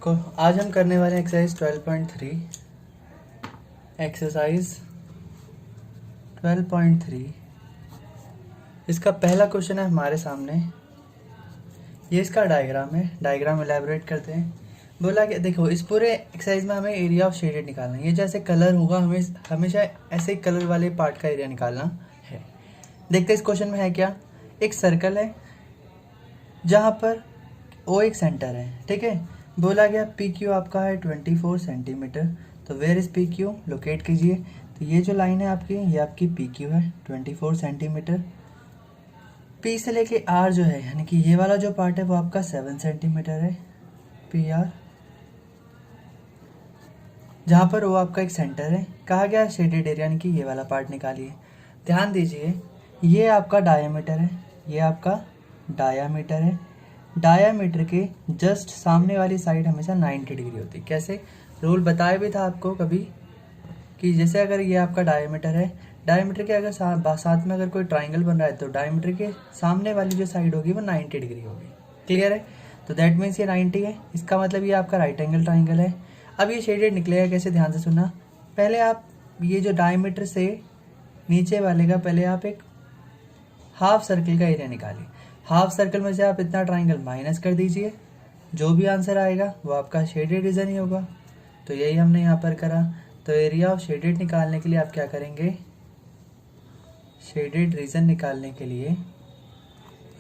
को आज हम करने वाले हैं एक्सरसाइज 12.3। एक्सरसाइज 12.3 इसका पहला क्वेश्चन है हमारे सामने। ये इसका डायग्राम है, डायग्राम एलैबोरेट करते हैं। बोला कि देखो इस पूरे एक्सरसाइज में हमें एरिया ऑफ शेडेड निकालना है। ये जैसे कलर होगा हमें हमेशा ऐसे कलर वाले पार्ट का एरिया निकालना है। देखते इस क्वेश्चन में है क्या। एक सर्कल है जहाँ पर ओ एक सेंटर है, ठीक है। बोला गया पी क्यू आपका है 24 सेंटीमीटर। तो where is P Q, locate कीजिए। तो ये जो लाइन है आपकी, ये आपकी पी क्यू है 24 सेंटीमीटर। पी से लेके आर जो है, यानी कि ये वाला जो पार्ट है वो आपका 7 सेंटीमीटर है, पी आर। जहाँ पर वो आपका एक सेंटर है। कहा गया शेडेड एरिया, यानी कि ये वाला पार्ट निकालिए। ध्यान दीजिए, ये आपका डायामीटर है, ये आपका डायामीटर है। डायामीटर के जस्ट सामने वाली साइड हमेशा 90 डिग्री होती है। कैसे, रूल बताया भी था आपको कभी कि जैसे अगर ये आपका डायामीटर है, डायामीटर के अगर साथ में अगर कोई ट्राइंगल बन रहा है तो डायामीटर के सामने वाली जो साइड होगी वो 90 डिग्री होगी। क्लियर है। तो दैट मीन्स ये 90 है, इसका मतलब ये आपका राइट एंगल ट्राइंगल है। अब ये शेडेड निकलेगा कैसे, ध्यान से सुनना। पहले आप ये जो डायामीटर से नीचे वाले का पहले आप एक हाफ सर्कल का एरिया निकालिए। हाफ सर्कल में से आप इतना ट्राइंगल माइनस कर दीजिए, जो भी आंसर आएगा वो आपका शेडेड रीजन ही होगा। तो यही हमने यहाँ पर करा। तो एरिया ऑफ शेडेड निकालने के लिए आप क्या करेंगे, शेडेड रीजन निकालने के लिए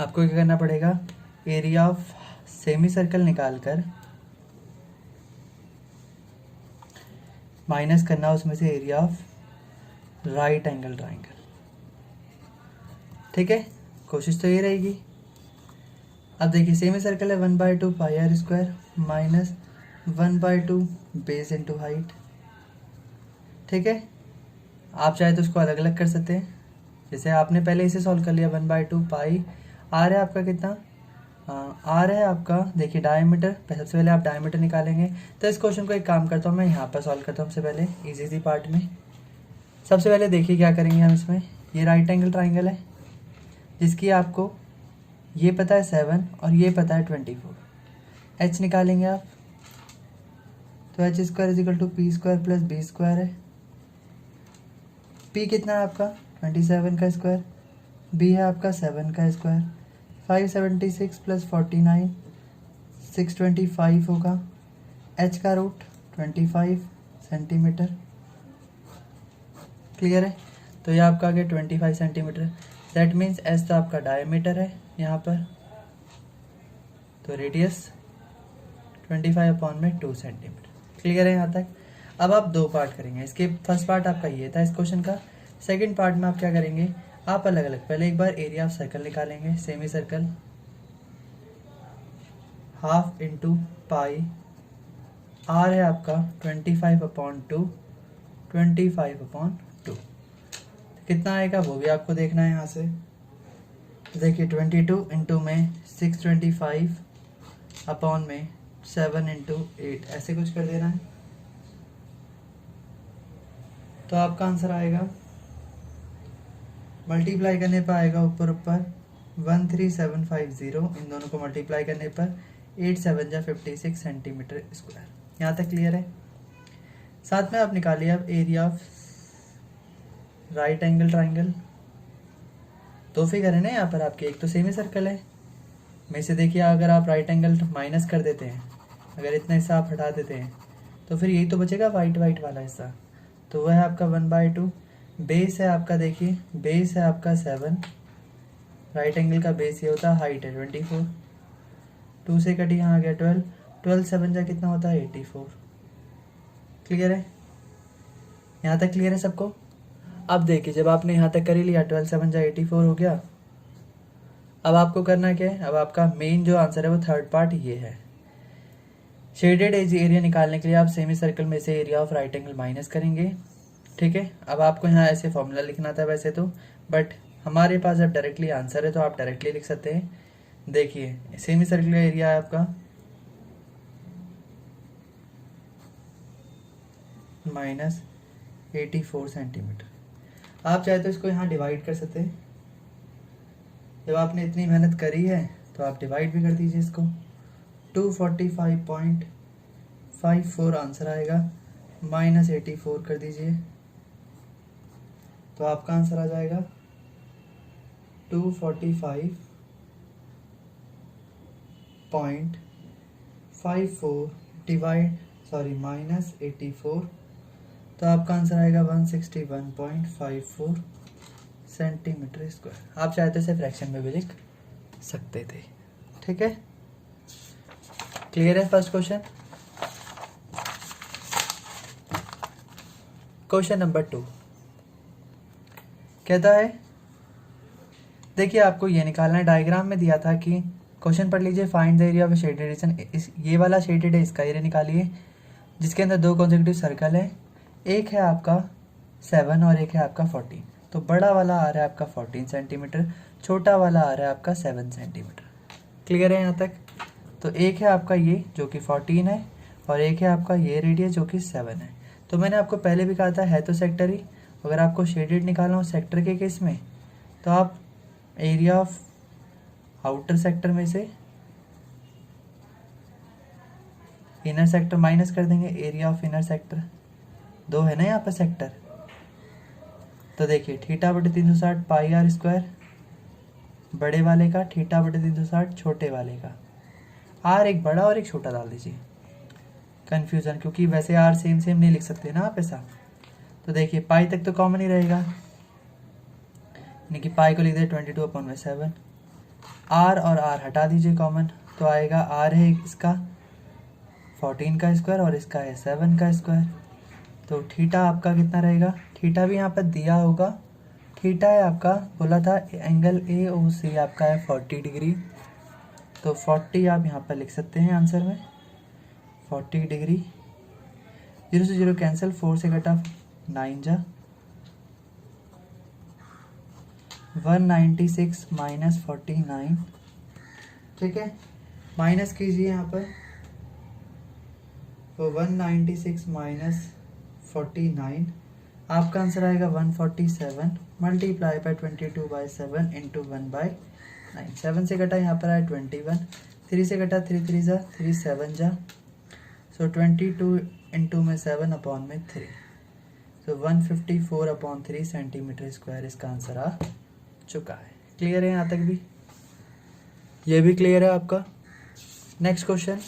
आपको क्या करना पड़ेगा, एरिया ऑफ सेमी सर्कल निकालकर माइनस करना उसमें से area of right angle triangle. ठीक है, कोशिश तो ये रहेगी। अब देखिए सेमी सर्कल है 1/2 pi r square minus 1/2 base into height. ठीक है, आप चाहे तो उसको अलग अलग कर सकते हैं। जैसे आपने पहले इसे सॉल्व कर लिया, 1/2 पाई आर है आपका कितना, आर है आपका, देखिए डायमीटर। सबसे पहले आप डायमीटर निकालेंगे। तो इस क्वेश्चन को एक काम करता हूँ मैं यहाँ पर सॉल्व करता हूँ। सबसे पहले इजी सी पार्ट में सबसे पहले देखिए क्या करेंगे हम इसमें। ये राइट एंगल ट्राइंगल है जिसकी आपको ये पता है 7 और ये पता है 24। एच निकालेंगे आप, तो H square is equal to P square plus B square है। पी कितना है आपका 27 का स्क्वायर, बी है आपका 7 का स्क्वायर। 576 प्लस 49 625 होगा। एच का रूट 25 सेंटीमीटर। क्लियर है। तो ये आपका आ गया 25 सेंटीमीटर। दैट मीन्स एस तो आपका डायमीटर है यहाँ पर, तो रेडियस 25/2 सेंटीमीटर। क्लियर है यहाँ तक। अब आप दो पार्ट करेंगे। इसके फर्स्ट पार्ट आपका ये था इस क्वेश्चन का। सेकंड पार्ट में आप क्या करेंगे, आप अलग अलग पहले एक बार एरिया ऑफ सर्कल निकालेंगे। Semi circle half into pi, r है आपका 25/2, 25/2 कितना आएगा वो भी आपको देखना है यहाँ से। देखिए 22 इंटू में 625 अपॉन में 7 इंटू 8 ऐसे कुछ कर देना है, तो आपका आंसर आएगा। मल्टीप्लाई करने पर आएगा ऊपर ऊपर 13750। इन दोनों को मल्टीप्लाई करने पर 8 7 जा 56 सेंटीमीटर स्क्वायर। यहाँ तक क्लियर है। साथ में आप निकालिए अब area of right angle triangle. दो फिगर है ना यहाँ पर आपके, एक तो सेमी सर्कल है में से देखिए अगर आप राइट एंगल माइनस कर देते हैं, अगर इतना हिस्सा आप हटा देते हैं तो फिर यही तो बचेगा वाइट वाइट वाला हिस्सा। तो वह है आपका 1/2। बेस है आपका, देखिए बेस है आपका 7, राइट एंगल का बेस ये होता है, हाइट है 24। 2 से कटी यहाँ आ गया 12, 12 7 जा कितना होता है 84। क्लियर है, यहाँ तक क्लियर है सबको। अब देखिए जब आपने यहाँ तक कर ही लिया, 12 7 जा 84 हो गया। अब आपको करना क्या है, अब आपका मेन जो आंसर है वो थर्ड पार्ट ये है। शेडेड एज एरिया निकालने के लिए आप सेमी सर्कल में से area of right angle minus करेंगे। ठीक है, अब आपको यहाँ ऐसे फॉर्मूला लिखना था वैसे तो, बट हमारे पास अब डायरेक्टली आंसर है तो आप डायरेक्टली लिख सकते हैं। देखिए सेमी सर्कल का एरिया है आपका -84 सेंटीमीटर। आप चाहे तो इसको यहाँ डिवाइड कर सकते हैं। जब आपने इतनी मेहनत करी है तो आप डिवाइड भी कर दीजिए इसको। 245.8 54 आंसर आएगा, -84 कर दीजिए, तो आपका आंसर आ जाएगा 245.54 -84, तो आपका आंसर आएगा 161.54 सेंटीमीटर स्क्वायर। आप चाहते से फ्रैक्शन में भी लिख सकते थे। ठीक है, क्लियर है फर्स्ट क्वेश्चन। क्वेश्चन नंबर 2 कहता है, देखिए आपको ये निकालना है, डायग्राम में दिया था कि क्वेश्चन पढ़ लीजिए, find the area of shaded reason. ये वाला शेडेड है, इसका एरिया निकालिए, जिसके अंदर 2 कॉन्सेक्यूटिव सर्कल है, एक है आपका 7 और एक है आपका 14। तो बड़ा वाला आ रहा है आपका 14 सेंटीमीटर, छोटा वाला आ रहा है आपका 7 सेंटीमीटर। क्लियर है यहाँ तक? तो एक है आपका ये जो कि 14 है, और एक है आपका ये रेडियस जो कि 7 है। तो मैंने आपको पहले भी कहा था है तो सेक्टर ही, अगर आपको शेडेड निकालना हो सेक्टर के केस में, तो आप एरिया ऑफ आउटर सेक्टर में से इनर सेक्टर माइनस कर देंगे, एरिया ऑफ इनर सेक्टर, 2 है ना यहाँ पर सेक्टर। तो देखिए θ/360 पाई r स्क्वायर बड़े वाले का, θ/360 छोटे वाले का। r एक बड़ा और एक छोटा डाल दीजिए, कंफ्यूजन, क्योंकि वैसे r सेम सेम नहीं लिख सकते ना आप ऐसा। तो देखिए पाई तक तो कॉमन ही रहेगा, यानी कि पाई को लिख दे 22/7। r और r हटा दीजिए कॉमन, तो आएगा r है इसका 14 का स्क्वायर और इसका है 7 का स्क्वायर। तो थीटा आपका कितना रहेगा, थीटा भी यहाँ पर दिया होगा, थीटा है आपका, बोला था एंगल AOC आपका है 40 डिग्री, तो 40 आप यहाँ पर लिख सकते हैं आंसर में, 40 डिग्री। 0 से 0 कैंसिल, 4 से कटा 9 जा, 196 - 49। ठीक है, माइनस कीजिए यहाँ पर, तो 196 - 49, आपका आंसर आएगा 147 मल्टीप्लाई बाय 22/7 इंटू 1/9। 7 से कटा यहाँ पर आया 21, 3 से कटा 3 3 जा, 3 7 जा, सो 22 इंटू में 7 अपॉन में 3, तो 154/3 सेंटीमीटर स्क्वायर इसका आंसर आ चुका है। क्लियर है यहाँ तक भी? ये भी क्लियर है आपका? नेक्स्ट क्वेश्चन,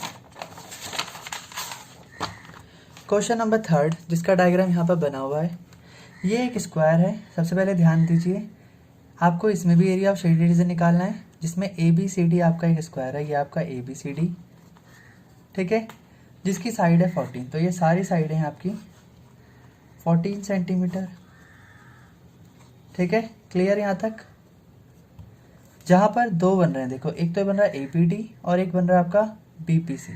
क्वेश्चन नंबर 3, जिसका डायग्राम यहाँ पर बना हुआ है। ये एक स्क्वायर है। सबसे पहले ध्यान दीजिए, आपको इसमें भी एरिया ऑफ शेडेड रीजन निकालना है, जिसमें ABCD आपका एक स्क्वायर है, ये आपका ABCD, ठीक है, जिसकी साइड है 14। तो ये सारी साइड है आपकी 14 सेंटीमीटर। ठीक है, क्लियर यहाँ तक? जहाँ पर 2 बन रहे हैं, देखो एक तो बन रहा है APD और एक बन रहा है आपका BPC।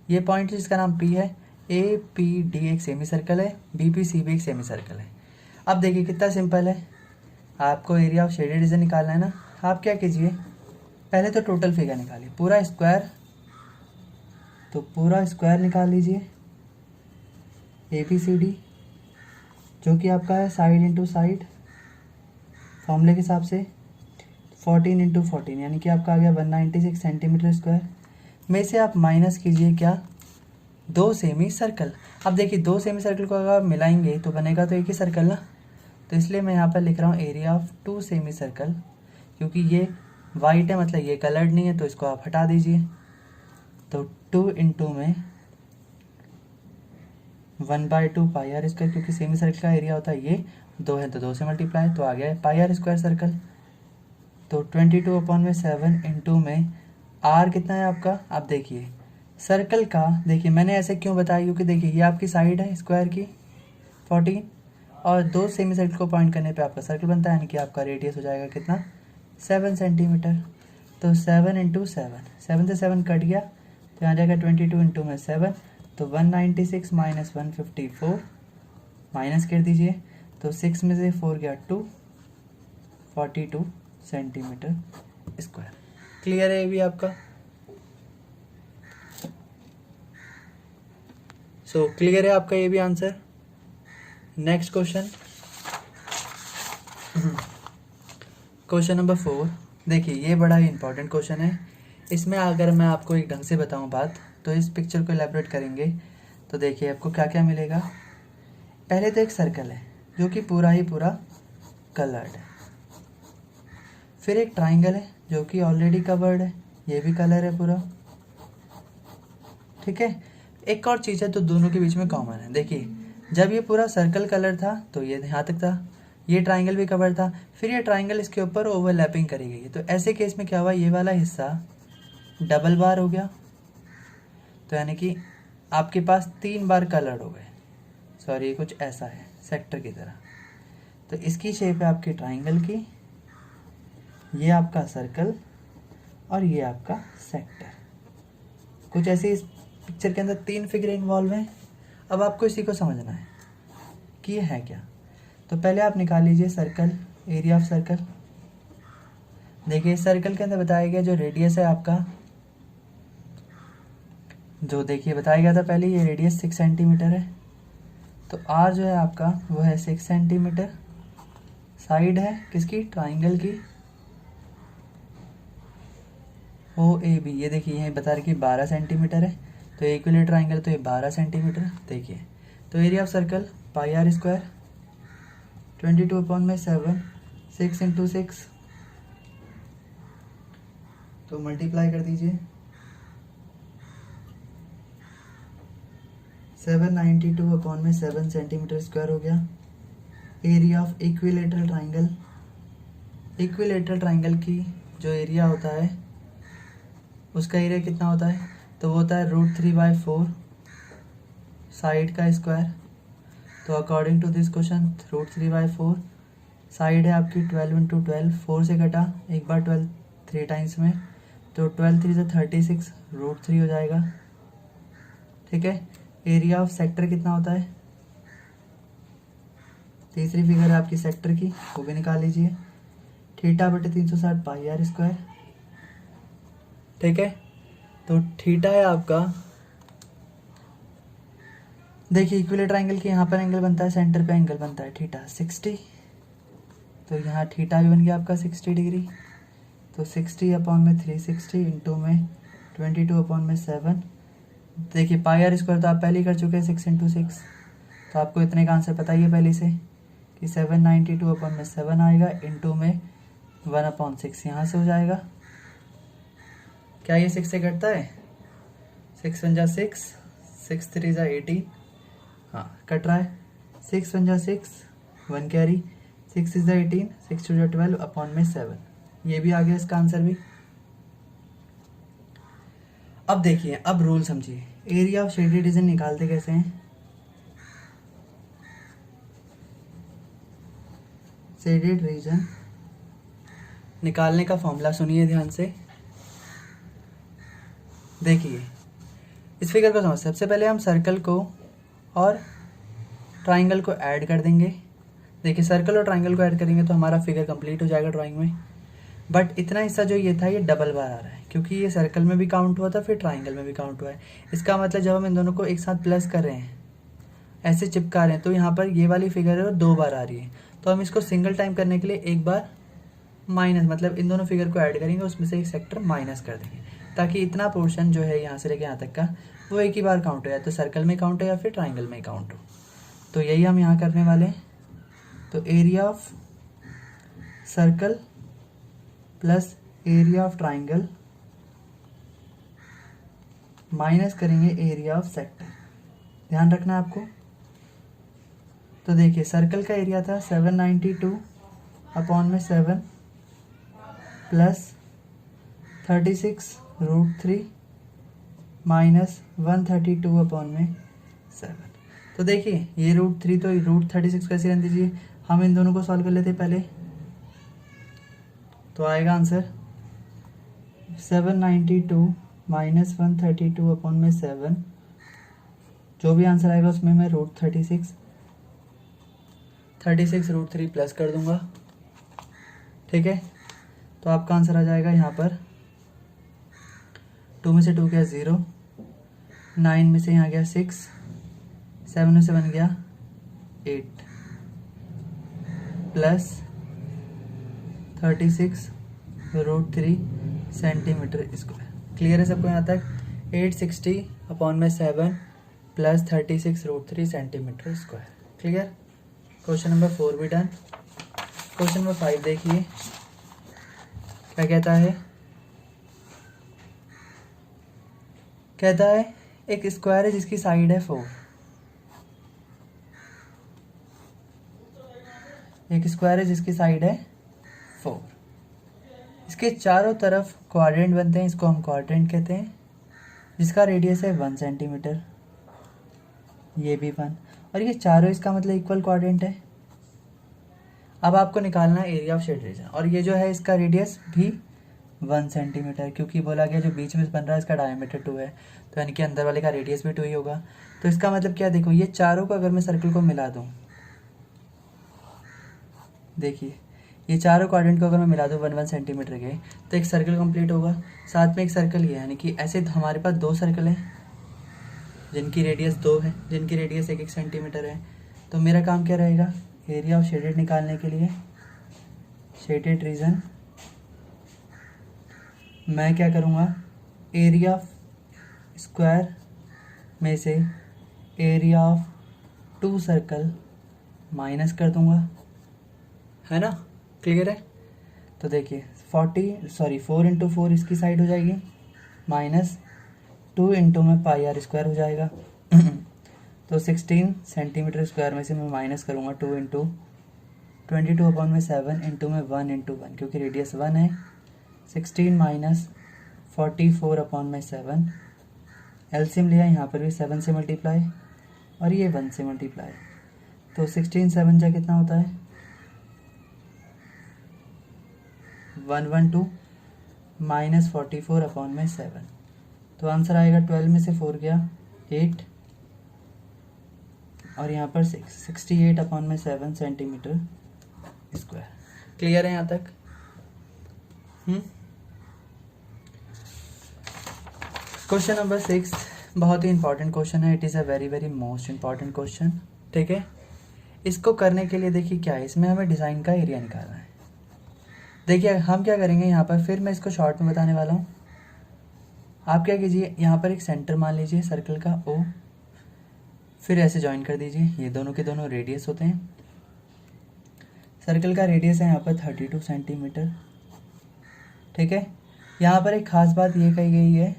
ये पॉइंट जिसका नाम P है, APD एक सेमी सर्कल है, BPC भी एक सेमी सर्कल है। अब देखिए कितना सिंपल है, आपको एरिया ऑफ शेडेड रीजन निकालना है ना। आप क्या कीजिए, पहले तो टोटल फिगर निकालिए, पूरा स्क्वायर, तो पूरा स्क्वायर निकाल लीजिए ABCD, जो कि आपका है साइड इंटू साइड, फॉर्मूले के हिसाब से 14 इंटू 14, यानी कि आपका आ गया 196 सेंटीमीटर स्क्वायर। में से आप माइनस कीजिए क्या, 2 सेमी सर्कल। अब देखिए 2 सेमी सर्कल को अगर मिलाएंगे तो बनेगा तो एक ही सर्कल ना, तो इसलिए मैं यहाँ पर लिख रहा हूँ एरिया ऑफ 2 सेमी सर्कल, क्योंकि ये वाइट है मतलब ये कलर्ड नहीं है, तो इसको आप हटा दीजिए। तो 2 इंटू में 1/2 पाई आर स्क्वायर, क्योंकि सेमी सर्कल का एरिया होता है ये 2 है, तो 2 से मल्टीप्लाई, तो आ गया है पाई आर स्क्वायर सर्कल। तो 22/7 इंटू में आर कितना है आपका। अब देखिए सर्कल का, देखिए मैंने ऐसे क्यों बताया, क्योंकि देखिए ये आपकी साइड है स्क्वायर की 14, और 2 सेमी सर्कल को पॉइंट करने पे आपका सर्कल बनता है, यानी कि आपका रेडियस हो जाएगा कितना, 7 सेंटीमीटर। तो 7 इंटू 7, 7 से 7 कट गया, तो यहाँ जाएगा 22 इंटू में 7, तो 196 माइनस 154, माइनस कर दीजिए, तो 6 में से 4 गया 2, 42 सेंटीमीटर स्क्वायर। क्लियर है ये भी आपका? सो क्लियर है आपका ये भी answer. Next question, question number 4। देखिए ये बड़ा ही इंपॉर्टेंट क्वेश्चन है। इसमें अगर मैं आपको एक ढंग से बताऊं बात, तो इस पिक्चर को एलैबोरेट करेंगे। तो देखिए आपको क्या क्या मिलेगा। पहले तो एक सर्कल है जो कि पूरा ही पूरा कलर्ड है, फिर एक ट्राइंगल है जो कि ऑलरेडी कवर्ड है, ये भी कलर है पूरा, ठीक है। एक और चीज़ है तो दोनों के बीच में कॉमन है। देखिए जब ये पूरा सर्कल कलर था तो ये यहाँ तक था, ये ट्राइंगल भी कवर था, फिर ये ट्राइंगल इसके ऊपर ओवरलैपिंग करी गई है। तो ऐसे केस में क्या हुआ, ये वाला हिस्सा डबल बार हो गया, तो यानी कि आपके पास 3 बार कलर्ड हो गए। सॉरी, कुछ ऐसा है सेक्टर की तरह। तो इसकी शेप है आपकी ट्राइंगल की, ये आपका सर्कल और ये आपका सेक्टर। कुछ ऐसे इस पिक्चर के अंदर 3 फिगर इन्वॉल्व हैं। अब आपको इसी को समझना है कि ये है क्या। तो पहले आप निकाल लीजिए सर्कल, एरिया ऑफ सर्कल। देखिए इस सर्कल के अंदर बताया गया जो रेडियस है आपका, जो देखिए बताया गया था पहले, ये रेडियस 6 सेंटीमीटर है। तो आर जो है आपका वो है 6 सेंटीमीटर। साइड है किसकी, ट्राइंगल की, ओ ए बी, ये देखिए यहीं बता रहे कि 12 सेंटीमीटर है। तो इक्विलेटरल ट्राइंगल तो ये 12 सेंटीमीटर। देखिए तो area of circle pi r square 22/7, 6 into 6, तो मल्टीप्लाई कर दीजिए, 792/7 सेंटीमीटर स्क्वायर हो गया। Area of equilateral triangle, equilateral triangle की जो एरिया होता है उसका एरिया कितना होता है, तो वो होता है √3/4 साइड का स्क्वायर। तो according to this question √3/4 side है आपकी 12 इंटू 12, 4 से कटा एक बार 12 3 टाइम्स में, तो 12 3 से 36, √3 हो जाएगा, ठीक है। एरिया ऑफ सेक्टर कितना होता है, तीसरी फिगर है आपकी सेक्टर की, वो भी निकाल लीजिए, θ/360 पाई आर स्क्वायर, ठीक है। तो थीटा है आपका, देखिए इक्विलेटरल ट्राइंगल के यहाँ पर एंगल बनता है, सेंटर पे एंगल बनता है थीटा 60, तो यहाँ थीटा भी बन गया आपका 60 डिग्री। तो 60/360 इंटू में 22/7, देखिए पाई आर स्क्वायर तो आप पहले ही कर चुके हैं 6 इंटू 6, तो आपको इतने का आंसर पता ही है पहले से कि 792/7 आएगा, इंटू में 1/6 यहाँ से हो जाएगा। क्या ये 6 से कटता है, 6 1 जा 6, 6 3 जा 18, हाँ कट रहा है, 6 1 जा 6, 1 कैरी, 6 6 जा 18, 6 2 जा 12/7, ये भी आ गया इसका आंसर भी। अब देखिए, अब रूल समझिए, एरिया ऑफ शेडेड रीजन निकालते कैसे हैं। शेडेड रीजन निकालने का फॉर्मूला सुनिए ध्यान से। देखिए इस फिगर को समझ, सबसे पहले हम सर्कल को और ट्राइंगल को ऐड कर देंगे। देखिए सर्कल और ट्राइंगल को ऐड करेंगे तो हमारा फिगर कंप्लीट हो जाएगा ड्राइंग में। बट इतना हिस्सा जो ये था ये डबल बार आ रहा है, क्योंकि ये सर्कल में भी काउंट हुआ था, फिर ट्राइंगल में भी काउंट हुआ है। इसका मतलब जब हम इन दोनों को एक साथ प्लस कर रहे हैं, ऐसे चिपका रहे हैं, तो यहाँ पर ये वाली फिगर है वो 2 बार आ रही है। तो हम इसको सिंगल टाइम करने के लिए एक बार माइनस, मतलब इन दोनों फिगर को ऐड करेंगे, उसमें से एक सेक्टर माइनस कर देंगे, ताकि इतना पोर्शन जो है यहाँ से लेके यहाँ तक का वो एक ही बार काउंट हो, या तो सर्कल में काउंट हो या फिर ट्राइंगल में काउंट हो। तो यही हम यहाँ करने वाले हैं। तो area of circle plus area of triangle minus करेंगे एरिया ऑफ सेक्टर, ध्यान रखना है आपको। तो देखिए सर्कल का एरिया था 792/7 प्लस 36√3 माइनस 132/7। तो देखिए ये √3 तो √36 कैसे रख दीजिए, हम इन दोनों को सॉल्व कर लेते पहले, तो आएगा आंसर 792 माइनस 132/7, जो भी आंसर आएगा उसमें मैं √36 √3 प्लस कर दूंगा, ठीक है। तो आपका आंसर आ जाएगा यहाँ पर 2 में से 2 गया 0, 9 में से यहाँ गया 6, 7 में से 1 गया 8 प्लस 36√3 सेंटीमीटर स्क्वायर। क्लियर है सबको यहाँ तक। 860/7 plus 36√3 centimetre square. Clear. Question number 4 भी डन। क्वेश्चन नंबर 5 देखिए क्या कहता है। कहता है एक स्क्वायर है जिसकी साइड है 4। एक स्क्वायर है जिसकी साइड है 4। इसके चारों तरफ क्वाड्रेंट बनते हैं, इसको हम क्वाड्रेंट कहते हैं, जिसका रेडियस है 1 सेंटीमीटर। ये भी 1, और ये चारों इसका मतलब इक्वल क्वाड्रेंट है। अब आपको निकालना है एरिया ऑफ शेड रीजन, और ये जो है इसका रेडियस भी 1 सेंटीमीटर, क्योंकि बोला गया जो बीच में बन रहा है इसका डायमीटर 2 है, तो यानी कि अंदर वाले का रेडियस भी 2 ही होगा। तो इसका मतलब क्या, देखो ये चारों को अगर मैं सर्कल को मिला दूँ, देखिए ये चारों क्वाड्रेंट को अगर मैं मिला दूँ 1 1 सेंटीमीटर के, तो एक सर्कल कंप्लीट होगा। साथ में एक सर्कल ये, यानी कि ऐसे हमारे पास 2 सर्कल हैं जिनकी रेडियस 2 है, जिनकी रेडियस 1 1 सेंटीमीटर है। तो मेरा काम क्या रहेगा, एरिया ऑफ शेडेड निकालने के लिए शेडेड रीजन मैं क्या करूँगा, एरिया ऑफ स्क्वायर में से एरिया ऑफ 2 सर्कल माइनस कर दूंगा, है ना। क्लियर है। तो देखिए 4 इंटू 4 इसकी साइड हो जाएगी, माइनस 2 इंटू में पाई आर स्क्वायर हो जाएगा। तो 16 सेंटीमीटर स्क्वायर में से मैं माइनस करूँगा 2 इंटू 22/7 इंटू में 1 इंटू 1, क्योंकि रेडियस 1 है। 16 माइनस 44/7, एलसीएम लिया, यहाँ पर भी 7 से मल्टीप्लाई और ये 1 से मल्टीप्लाई, तो 16 7 जा कितना होता है 112 माइनस 44/7, तो आंसर आएगा 12 में से 4 गया 8 और यहाँ पर 68/7 सेंटीमीटर स्क्वायर। क्लियर है यहाँ तक। क्वेश्चन नंबर 6 बहुत ही इंपॉर्टेंट क्वेश्चन है। It is a very very most important question. ठीक है, इसको करने के लिए देखिए क्या है, इसमें हमें डिज़ाइन का एरिया निकालना है। देखिए हम क्या करेंगे यहाँ पर, फिर मैं इसको शॉर्ट में बताने वाला हूँ। आप क्या कीजिए, यहाँ पर एक सेंटर मान लीजिए सर्कल का O, फिर ऐसे ज्वाइन कर दीजिए। ये दोनों के दोनों रेडियस होते हैं। सर्कल का रेडियस है यहाँ पर 32 सेंटीमीटर। ठीक है, यहाँ पर एक खास बात ये कही गई है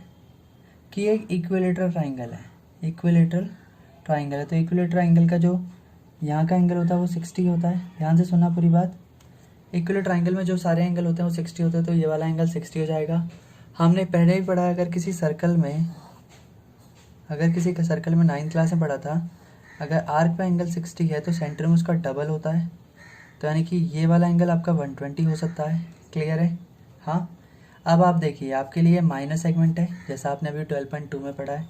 कि एक इक्विलेटरल ट्राइंगल है। इक्विलेटरल ट्राइंगल है, तो इक्विलेटरल ट्राइंगल का जो यहाँ का एंगल होता है वो 60 होता है। ध्यान से सुनना पूरी बात। इक्विलेटरल ट्राइंगल में जो सारे एंगल होते हैं वो 60 होते हैं, तो ये वाला एंगल 60 हो जाएगा। हमने पहले ही पढ़ा, अगर किसी सर्कल में 9th क्लास में पढ़ा था, अगर आर्क का एंगल 60 है तो सेंटर में उसका डबल होता है, तो यानी कि ये वाला एंगल आपका 120 हो सकता है। क्लियर है। हाँ, अब आप देखिए आपके लिए माइनस सेगमेंट है, जैसा आपने अभी 12.2 में पढ़ा है।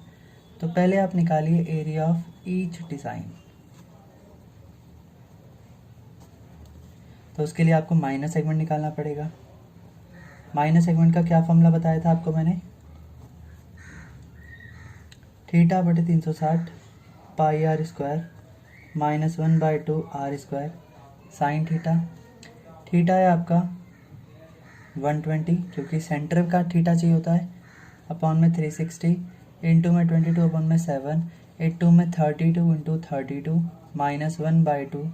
तो पहले आप निकालिए एरिया ऑफ ईच डिज़ाइन। तो उसके लिए आपको माइनस सेगमेंट निकालना पड़ेगा। माइनस सेगमेंट का क्या फॉर्मूला बताया था आपको मैंने, θ/360 pi r square minus 1/2 r square sine theta. Theta है आपका 120, क्योंकि सेंटर का थीटा चाहिए होता है, अपॉन में 360 इंटू में 22/7 इंटू में 32 into 32 minus 1/2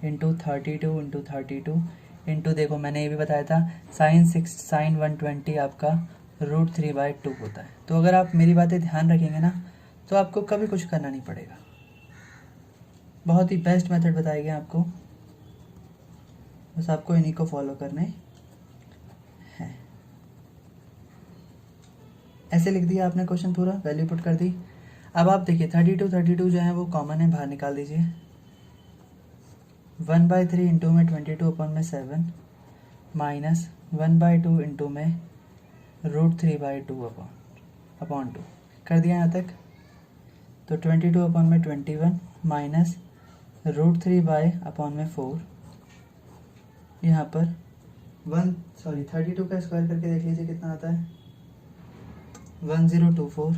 into 32 into 32 into, देखो मैंने ये भी बताया था साइन 120 आपका √3/2 होता है। तो अगर आप मेरी बातें ध्यान रखेंगे ना, तो आपको कभी कुछ करना नहीं पड़ेगा। बहुत ही बेस्ट मेथड बताए गए आपको, बस आपको इन्हीं को फॉलो करने हैं। ऐसे लिख दिया आपने क्वेश्चन पूरा, वैल्यू पुट कर दी। अब आप देखिए 32 जो है वो कॉमन है, बाहर निकाल दीजिए। 1/3 इंटू में 22/7 माइनस 1/2 इंटू में √3/2 अपॉन 2 कर दिया यहाँ तक। तो 22/21 माइनस √3/4 यहाँ पर 32 का स्क्वायर करके देख लीजिए कितना आता है 1024।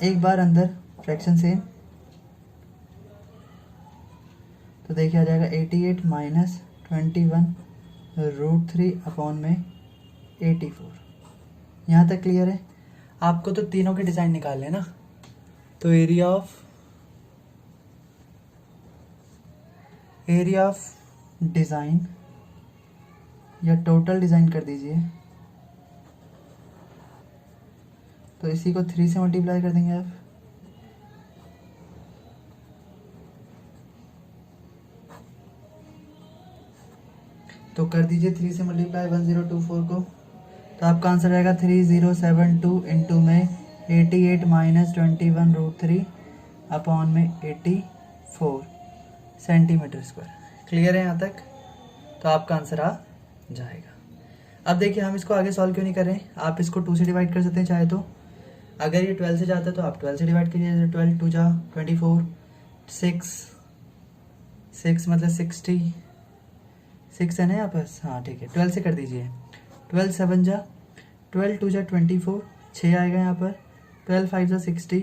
एक बार अंदर फ्रैक्शन सेम, तो देखिए आ जाएगा 88 माइनस 21 √3 अपॉन में 84। यहाँ तक क्लियर है। आपको तो तीनों के डिज़ाइन निकालने हैं ना, तो एरिया ऑफ डिज़ाइन या टोटल डिज़ाइन कर दीजिए, तो इसी को 3 से मल्टीप्लाई कर देंगे आप। तो कर दीजिए 3 से मल्टीप्लाई 1024 को, तो आपका आंसर आएगा 3072 इंटू में 88 माइनस 21√3 अपॉन में 84 सेंटीमीटर स्क्वायर। क्लियर है यहाँ तक? तो आपका आंसर आ जाएगा। अब देखिए हम इसको आगे सॉल्व क्यों नहीं कर रहे हैं, आप इसको 2 से डिवाइड कर सकते हैं चाहे तो। अगर ये 12 से जाता है तो आप 12 से डिवाइड कीजिए, 12 2 जा 24, 6 मतलब 6 है ना यहाँ पर, हाँ ठीक है, 12 से कर दीजिए। 12 7 जा 12 2 जा 24, 6 आएगा यहाँ पर, 12 5 जा 60,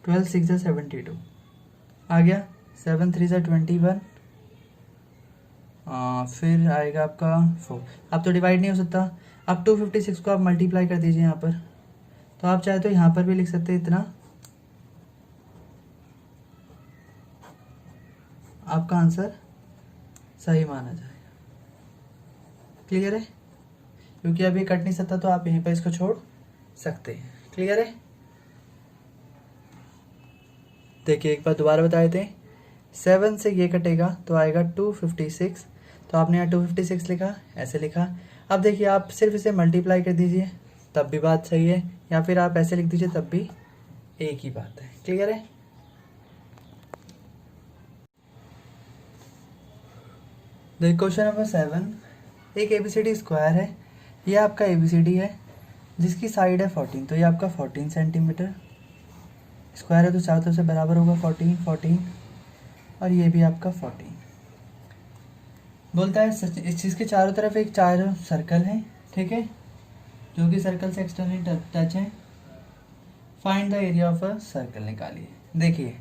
12 6 जा 72 आ गया, 7 3 जा 21, फिर आएगा आपका 4। अब तो डिवाइड नहीं हो सकता, अब 256 को आप मल्टीप्लाई कर दीजिए यहाँ पर, तो आप चाहे तो यहाँ पर भी लिख सकते हैं इतना, आपका आंसर सही माना जाएगा। क्लियर है? क्योंकि अभी कट नहीं सकता तो आप यहीं पर इसको छोड़ सकते हैं। क्लियर है? देखिए एक बार दोबारा बता देते हैं, 7 से ये कटेगा तो आएगा 256, तो आपने यहाँ 256 लिखा, ऐसे लिखा। अब देखिए आप सिर्फ इसे मल्टीप्लाई कर दीजिए तब भी बात सही है, या फिर आप ऐसे लिख दीजिए तब भी एक ही बात है। क्लियर है? देखिए क्वेश्चन नंबर 7, एक ABCD स्क्वायर है, ये आपका ABCD है जिसकी साइड है 14, तो ये आपका 14 सेंटीमीटर स्क्वायर है, तो चारों तरफ से बराबर होगा 14 14, और ये भी आपका 14। बोलता है इस चीज़ के चारों तरफ एक 4 सर्कल है, ठीक है, जो कि सर्कल से एक्सटर्नली टच है। Find the area of a circle निकालिए। देखिए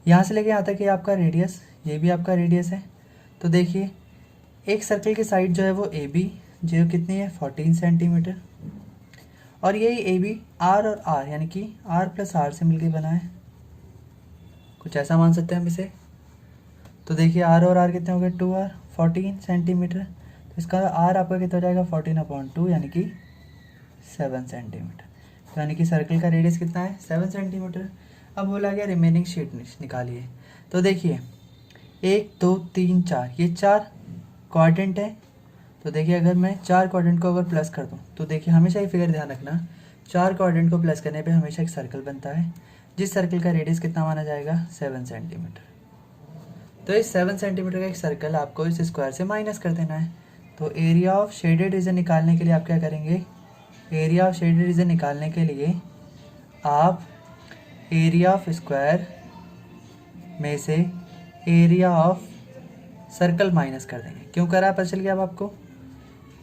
यहाँ से लेके यहाँ तक ये आपका रेडियस, ये भी आपका रेडियस है। तो देखिए एक सर्कल की साइड जो है वो AB, जो कितनी है 14 सेंटीमीटर, और यही AB R और R यानी कि R प्लस R से मिलकर बना है, कुछ ऐसा मान सकते हैं हम इसे। तो देखिए R और R कितने हो गए, 2R 14 सेंटीमीटर, तो इसका R आपका कितना हो जाएगा 14/2 यानी कि 7 सेंटीमीटर, तो यानी कि सर्कल का रेडियस कितना है 7 सेंटीमीटर। अब बोला गया रिमेनिंग शीट निकालिए। तो देखिए 1 2 3 4, ये 4 क्वाड्रेंट है। तो देखिए अगर मैं 4 क्वाड्रेंट को अगर प्लस कर दूँ, तो देखिए हमेशा ये फिगर ध्यान रखना, 4 क्वाड्रेंट को प्लस करने पे हमेशा एक सर्कल बनता है, जिस सर्कल का रेडियस कितना माना जाएगा 7 सेंटीमीटर। तो इस 7 सेंटीमीटर का एक सर्कल आपको इस स्क्वायर से माइनस कर देना है। तो एरिया ऑफ शेडेड रीजन निकालने के लिए आप क्या करेंगे, एरिया ऑफ शेडेड रीजन निकालने के लिए आप एरिया ऑफ स्क्वायर में से एरिया ऑफ सर्कल माइनस कर देंगे। क्यों करा पता चल गया अब आपको,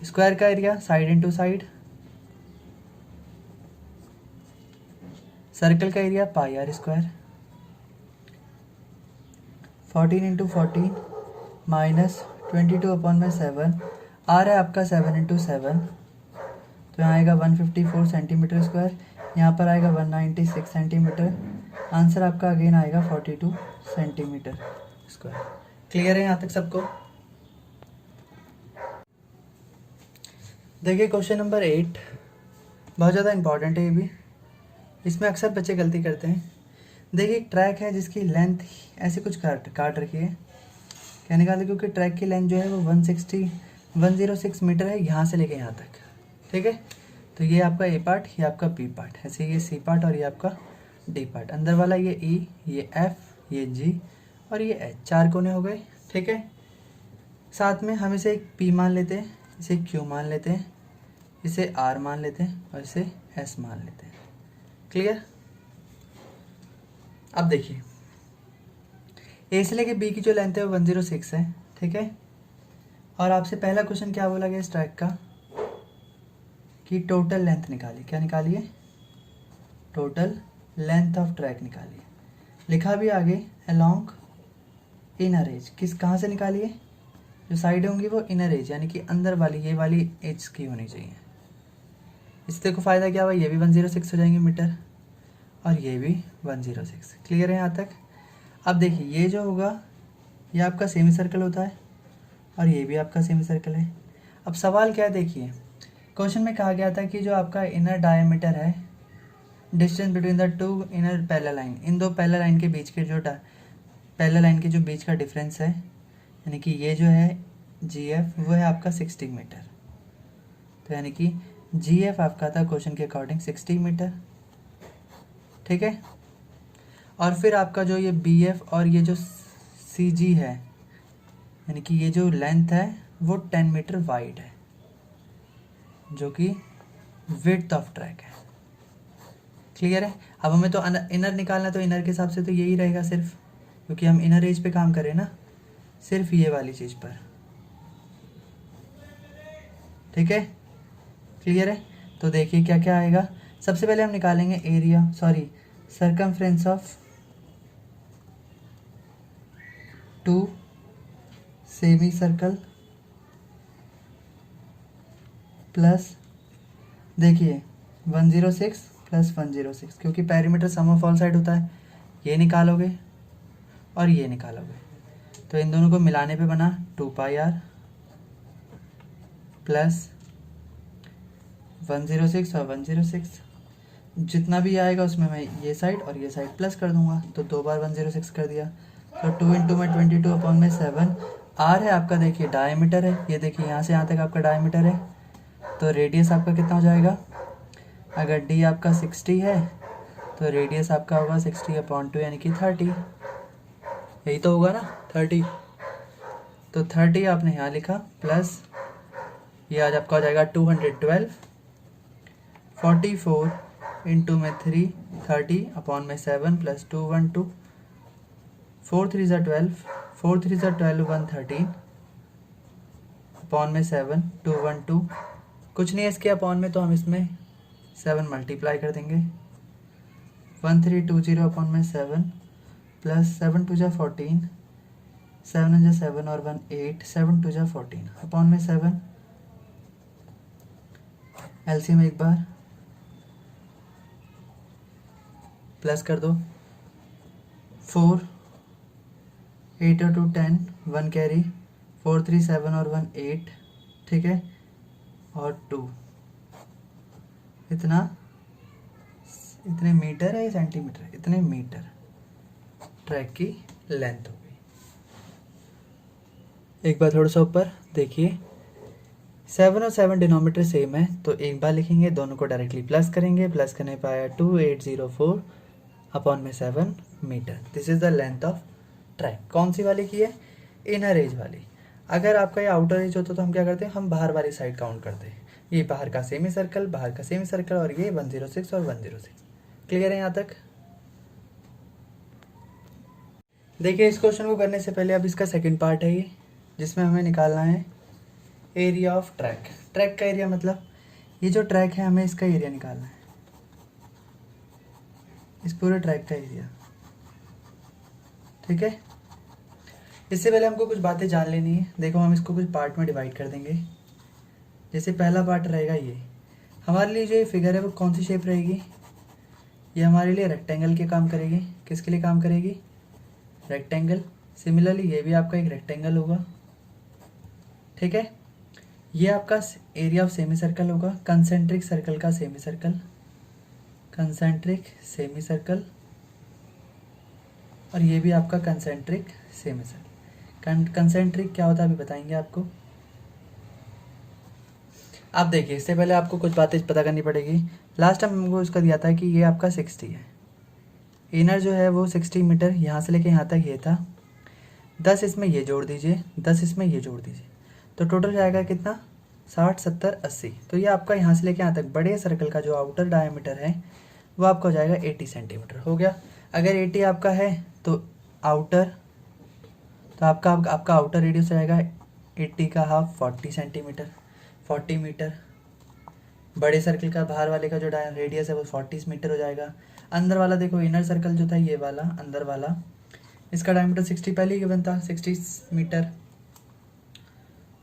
स्क्वायर का area side into side, circle का area pi r square, 14 into 14 minus 22/7, r है आपका 7 इंटू 7, तो यहाँ आएगा 154 सेंटीमीटर स्क्वायर, यहाँ पर आएगा 196 सेंटीमीटर, आंसर आपका अगेन आएगा 42 सेंटीमीटर स्क्वायर। क्लियर है यहाँ तक सबको? देखिए क्वेश्चन नंबर 8 बहुत ज़्यादा इंपॉर्टेंट है ये भी, इसमें अक्सर बच्चे गलती करते हैं। देखिए एक ट्रैक है जिसकी लेंथ ऐसे कुछ काट रखी है, क्या निकाले, क्योंकि ट्रैक की लेंथ जो है वो 106 मीटर है यहाँ से लेके यहाँ तक, ठीक है। तो ये आपका A पार्ट, ये आपका B पार्ट, ऐसे ये C पार्ट और ये आपका D पार्ट, अंदर वाला ये E, ये F, ये G और ये H, 4 कोने हो गए, ठीक है। साथ में हम इसे एक P मान लेते हैं, इसे Q मान लेते हैं, इसे R मान लेते हैं और इसे S मान लेते हैं। क्लियर? अब देखिए A से लेके B की जो लेंथ है वो 106 है, ठीक है। और आपसे पहला क्वेश्चन क्या बोला गया इस ट्रैक का, कि टोटल लेंथ निकालिए। क्या निकालिए? टोटल लेंथ ऑफ ट्रैक निकालिए। लिखा भी आगे अलोंग इनर एज, किस कहाँ से निकालिए, जो साइड होंगी वो इनर एज यानी कि अंदर वाली, ये वाली एज की होनी चाहिए। इससे देखो फ़ायदा क्या हुआ, ये भी 106 हो जाएंगे मीटर और ये भी 106। क्लियर है यहाँ तक। अब देखिए ये जो होगा ये आपका सेमी सर्कल होता है और ये भी आपका सेमी सर्कल है। अब सवाल क्या है देखिए, क्वेश्चन में कहा गया था कि जो आपका इनर डायमीटर है, distance between the two inner parallel line, इन दो पैरेलल लाइन के बीच के जो पैरेलल लाइन के जो बीच का डिफरेंस है, यानी कि ये जो है GF वो है आपका 60 मीटर। तो यानी कि GF आपका था क्वेश्चन के अकॉर्डिंग 60 मीटर। ठीक है। और फिर आपका जो ये BF और ये जो CG है, यानी कि ये जो लेंथ है वो 10 मीटर वाइड है, जो कि विड्थ ऑफ ट्रैक है। क्लियर है। अब हमें तो इनर निकालना, तो इनर के हिसाब से तो यही रहेगा सिर्फ, क्योंकि हम इनर एज पे काम करें ना, सिर्फ ये वाली चीज़ पर। ठीक है। क्लियर है। तो देखिए क्या क्या आएगा। सबसे पहले हम निकालेंगे circumference of two semi circle plus, देखिए 106 प्लस 106, क्योंकि perimeter sum of all side होता है। ये निकालोगे और ये निकालोगे तो इन दोनों को मिलाने पे बना 2πr प्लस 106 और 106। जितना भी आएगा उसमें मैं ये साइड और ये साइड प्लस कर दूंगा, तो 2 बार 106 कर दिया। तो 2 इंटू में 22/7। आर है आपका, देखिए डायमीटर है, ये देखिए यहाँ से यहाँ तक आपका डायमीटर है। तो रेडियस आपका कितना हो जाएगा, अगर डी आपका 60 है तो रेडियस आपका होगा 60/2 यानी कि 30। यही तो होगा ना 30। तो 30 आपने यहाँ लिखा प्लस ये आज आपका हो जाएगा 212। 44 इंटू में 3 30/7 प्लस 212। 4 3 ज़ा 12, 4 3 ज़ा 12 113 अपॉन में 7 212। कुछ नहीं है इसके अपॉन में, तो हम इसमें 7 मल्टीप्लाई कर देंगे। 1320 अपॉन में 7 प्लस 7 2 ज़ा 14, 7 ज़ा 7 और 1 8, 7 2 ज़ा 14 अपॉन में 7। एलसीएम एक बार प्लस कर दो। 4 8 और 2 10, 1 कैरी, 4 3 7 और 1 8। ठीक है। और 2 इतने मीटर है, सेंटीमीटर, इतने मीटर ट्रैक की लेंथ हो गई। एक बार थोड़ा सा ऊपर देखिए, 7 और 7 डिनोमीटर सेम है, तो एक बार लिखेंगे, दोनों को डायरेक्टली प्लस करेंगे। प्लस करने पर आया 2804 अपॉन में 7 metre. This is the length of track. कौन सी वाली की है, इनर एज वाली। अगर आपका ये आउटर एज होता तो हम क्या करते हैं, हम बाहर वाली साइड काउंट करते हैं। ये बाहर का सेमी सर्कल, बाहर का सेमी सर्कल, और ये 106 और 106। क्लियर है यहाँ तक। देखिए इस क्वेश्चन को करने से पहले अब इसका सेकंड पार्ट है ये, जिसमें हमें निकालना है एरिया ऑफ ट्रैक। ट्रैक का एरिया मतलब ये जो ट्रैक है हमें इसका एरिया निकालना है, इस पूरे ट्रैक का एरिया। ठीक है। इससे पहले हमको कुछ बातें जान लेनी है। देखो हम इसको कुछ पार्ट में डिवाइड कर देंगे। जैसे पहला पार्ट रहेगा ये, हमारे लिए जो ये फिगर है वो कौन सी शेप रहेगी, ये हमारे लिए रेक्टेंगल के काम करेगी। किसके लिए काम करेगी, रेक्टेंगल। सिमिलरली ये भी आपका एक रेक्टेंगल होगा। ठीक है। ये आपका एरिया ऑफ सेमी सर्कल होगा, कंसेंट्रिक सर्कल का semi circle, concentric semi circle. और ये भी आपका कंसेंट्रिक सेमी सर्कल। कंसेंट्रिक क्या होता है अभी बताएंगे आपको। आप देखिए इससे पहले आपको कुछ बातें पता करनी पड़ेगी। लास्ट टाइम हमको इसका दिया था कि ये आपका 60 है, इनर जो है वो 60 मीटर, यहाँ से लेके यहाँ तक ये था। 10 इसमें ये जोड़ दीजिए, 10 इसमें ये जोड़ दीजिए, तो टोटल जाएगा कितना, 60 70 80। तो ये आपका यहाँ से लेके यहाँ तक बड़े सर्कल का जो आउटर डायमीटर है वो आपका हो जाएगा 80 सेंटीमीटर। हो गया। अगर 80 आपका है तो आउटर, तो आपका आउटर रेडियस हो जाएगा 80 का हाफ 40 सेंटीमीटर, 40 मीटर। बड़े सर्कल का बाहर वाले का जो रेडियस है वो 40 मीटर हो जाएगा। अंदर वाला देखो, इनर सर्कल जो था ये वाला अंदर वाला, इसका डायमीटर 60 पहले ही गिवन था, 60 मीटर।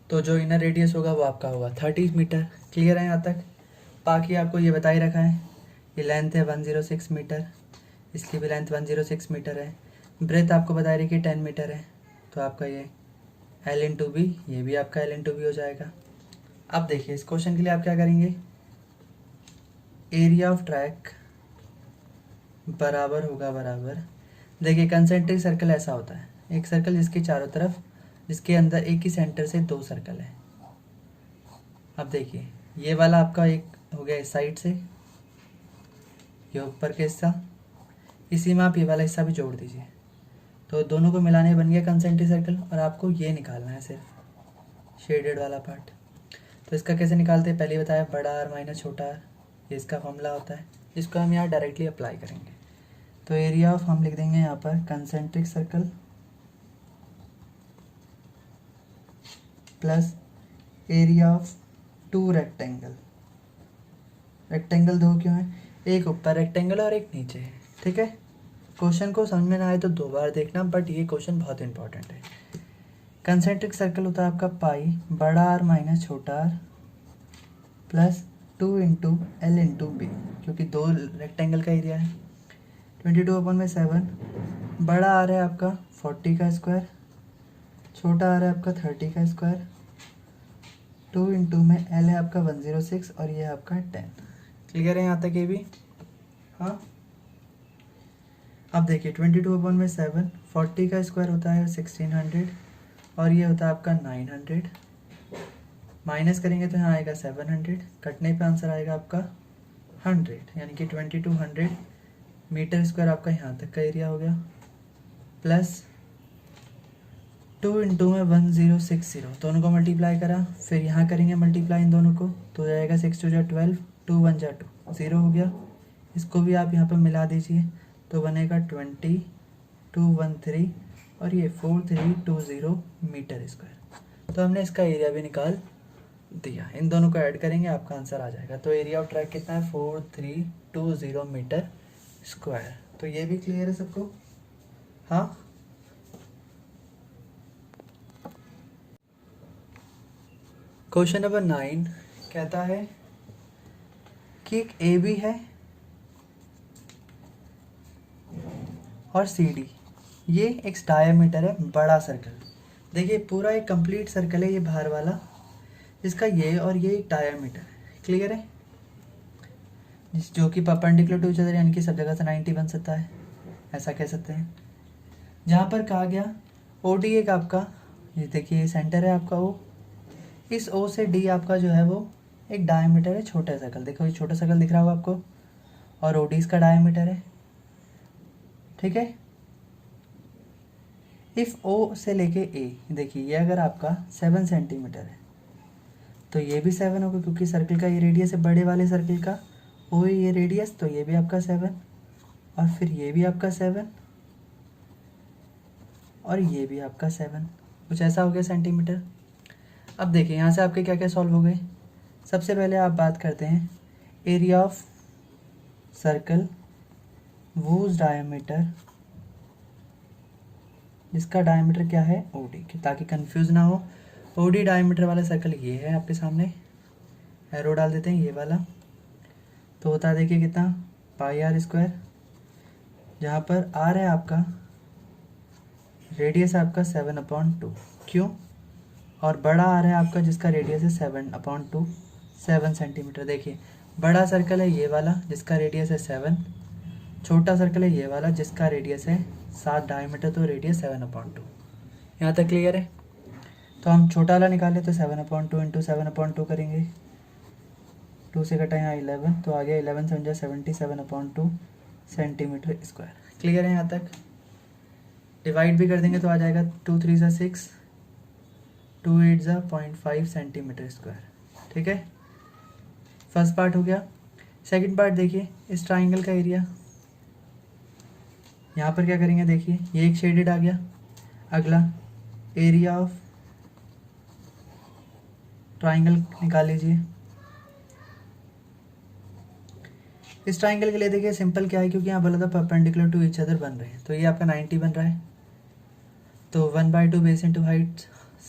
तो जो इनर रेडियस होगा वो आपका होगा 30 मीटर। क्लियर है यहाँ तक। बाकी आपको ये बता ही रखा है, ये लेंथ है 106 मीटर, इसकी भी लेंथ 106 मीटर है, ब्रेथ आपको बता रही कि 10 मीटर है, तो आपका ये L/B, ये भी आपका L/B हो जाएगा। अब देखिए इस क्वेश्चन के लिए आप क्या करेंगे, एरिया ऑफ ट्रैक बराबर होगा बराबर, देखिए कंसेंट्रिक सर्कल ऐसा होता है, एक सर्कल जिसके चारों तरफ, जिसके अंदर एक ही सेंटर से 2 सर्कल है। अब देखिए ये वाला आपका एक हो गया इस साइड से, ये ऊपर का हिस्सा, इसी में आप ये वाला हिस्सा भी जोड़ दीजिए, तो दोनों को मिलाने बन गया कंसेंट्रिक सर्कल। और आपको ये निकालना है सिर्फ शेडेड वाला पार्ट। तो इसका कैसे निकालते हैं, पहले ही बताया, बड़ा आर माइनस छोटा आर, ये इसका फॉर्मूला होता है, जिसको हम यहाँ डायरेक्टली अप्लाई करेंगे। तो एरिया ऑफ हम लिख देंगे यहाँ पर concentric circle plus area of 2 rectangle. Rectangle 2 क्यों है, एक ऊपर रेक्टेंगल और एक नीचे है, ठीक है। क्वेश्चन को समझ में ना आए तो 2 बार देखना, बट ये क्वेश्चन बहुत इंपॉर्टेंट है। कंसेंट्रिक सर्कल होता है आपका पाई बड़ा आर माइनस छोटा आर प्लस 2 इंटू L/B, क्योंकि 2 रेक्टेंगल का एरिया है। 22/7, बड़ा आर है आपका 40 का स्क्वायर, छोटा आर है आपका 30 का स्क्वायर, 2 इंटू में L है आपका 106 और ये है आपका 10। क्लियर है यहाँ तक ये भी, हाँ। अब देखिए 22/7, 40 का स्क्वायर होता है 1600 और ये होता है आपका 900, माइनस करेंगे तो यहाँ आएगा 700, कटने पे आंसर आएगा आपका 100, यानी कि 2200 मीटर स्क्वायर आपका यहाँ तक का एरिया हो गया, प्लस 2 इंटू में 1060, दोनों को मल्टीप्लाई करा, फिर यहाँ करेंगे मल्टीप्लाई इन दोनों को, तो जाएगा 6 2 12, 2 1 2, 0 हो गया। इसको भी आप यहाँ पर मिला दीजिए तो बनेगा 20213 और ये 4320 मीटर स्क्वायर। तो हमने इसका एरिया भी निकाल दिया, इन दोनों को ऐड करेंगे आपका आंसर आ जाएगा। तो एरिया ऑफ ट्रैक कितना है, 4320 मीटर स्क्वायर। तो ये भी क्लियर है सबको, हाँ। क्वेश्चन नंबर 9 कहता है कि एक AB है और CD, ये एक डायमीटर है बड़ा सर्कल। देखिए पूरा एक कंप्लीट सर्कल है ये बाहर वाला, इसका ये और ये एक डायमीटर है, क्लियर है, जो कि परपेंडिकुलर टू ईच अदर, यानी कि सब जगह से 90 बन सकता है, ऐसा कह सकते हैं। जहाँ पर कहा गया OD एक आपका, ये देखिए सेंटर है आपका O, इस O से D आपका जो है वो एक डायमीटर है छोटा सर्कल, देखो ये छोटा सर्कल दिख रहा होगा आपको, और OD इसका डायमीटर है, ठीक है। इफ़ O से लेके A, देखिए ये अगर आपका 7 सेंटीमीटर है तो ये भी 7 होगा, क्योंकि सर्कल का ये रेडियस है, बड़े वाले सर्कल का O है ये रेडियस, तो ये भी आपका 7, और फिर ये भी आपका 7 और ये भी आपका 7, कुछ ऐसा हो गया सेंटीमीटर। अब देखिए यहाँ से आपके क्या क्या सॉल्व हो गए। सबसे पहले आप बात करते हैं area of circle whose diameter, जिसका डायमीटर क्या है OD, ताकि कंफ्यूज ना हो। OD डायमीटर वाला सर्कल ये है आपके सामने, एरो डाल देते हैं ये वाला, तो होता है देखिए कितना, पाई आर स्क्वायर, जहाँ पर R है आपका रेडियस आपका 7/2, क्यों, और बड़ा R है आपका जिसका रेडियस है 7/2, 7 सेंटीमीटर। देखिए बड़ा सर्कल है ये वाला जिसका रेडियस है 7, छोटा सर्कल है ये वाला जिसका रेडियस है 7 डायमीटर, तो रेडियस 7/2। यहाँ तक क्लियर है। तो हम छोटा वाला निकालें तो 7/2 इंटू 7/2 करेंगे, 2 से कटा यहाँ 11, तो आ गया 11 समझा 77/2 सेंटीमीटर स्क्वायर। क्लियर है यहाँ तक। डिवाइड भी कर देंगे तो आ जाएगा 2 3 सा 6, 2 8 सा 0.5 सेंटीमीटर स्क्वायर, ठीक है। फर्स्ट पार्ट हो गया। सेकंड पार्ट देखिए, इस ट्राइंगल का एरिया, यहाँ पर क्या करेंगे, देखिए ये एक शेडेड आ गया। अगला एरिया ऑफ ट्राइंगल निकाल लीजिए। इस ट्राइंगल के लिए देखिए सिंपल क्या है, क्योंकि यहाँ बोला था परपेंडिकुलर टू ईच अदर बन रहे हैं, तो ये आपका 90 बन रहा है, तो 1/2 बेस इंटू हाइट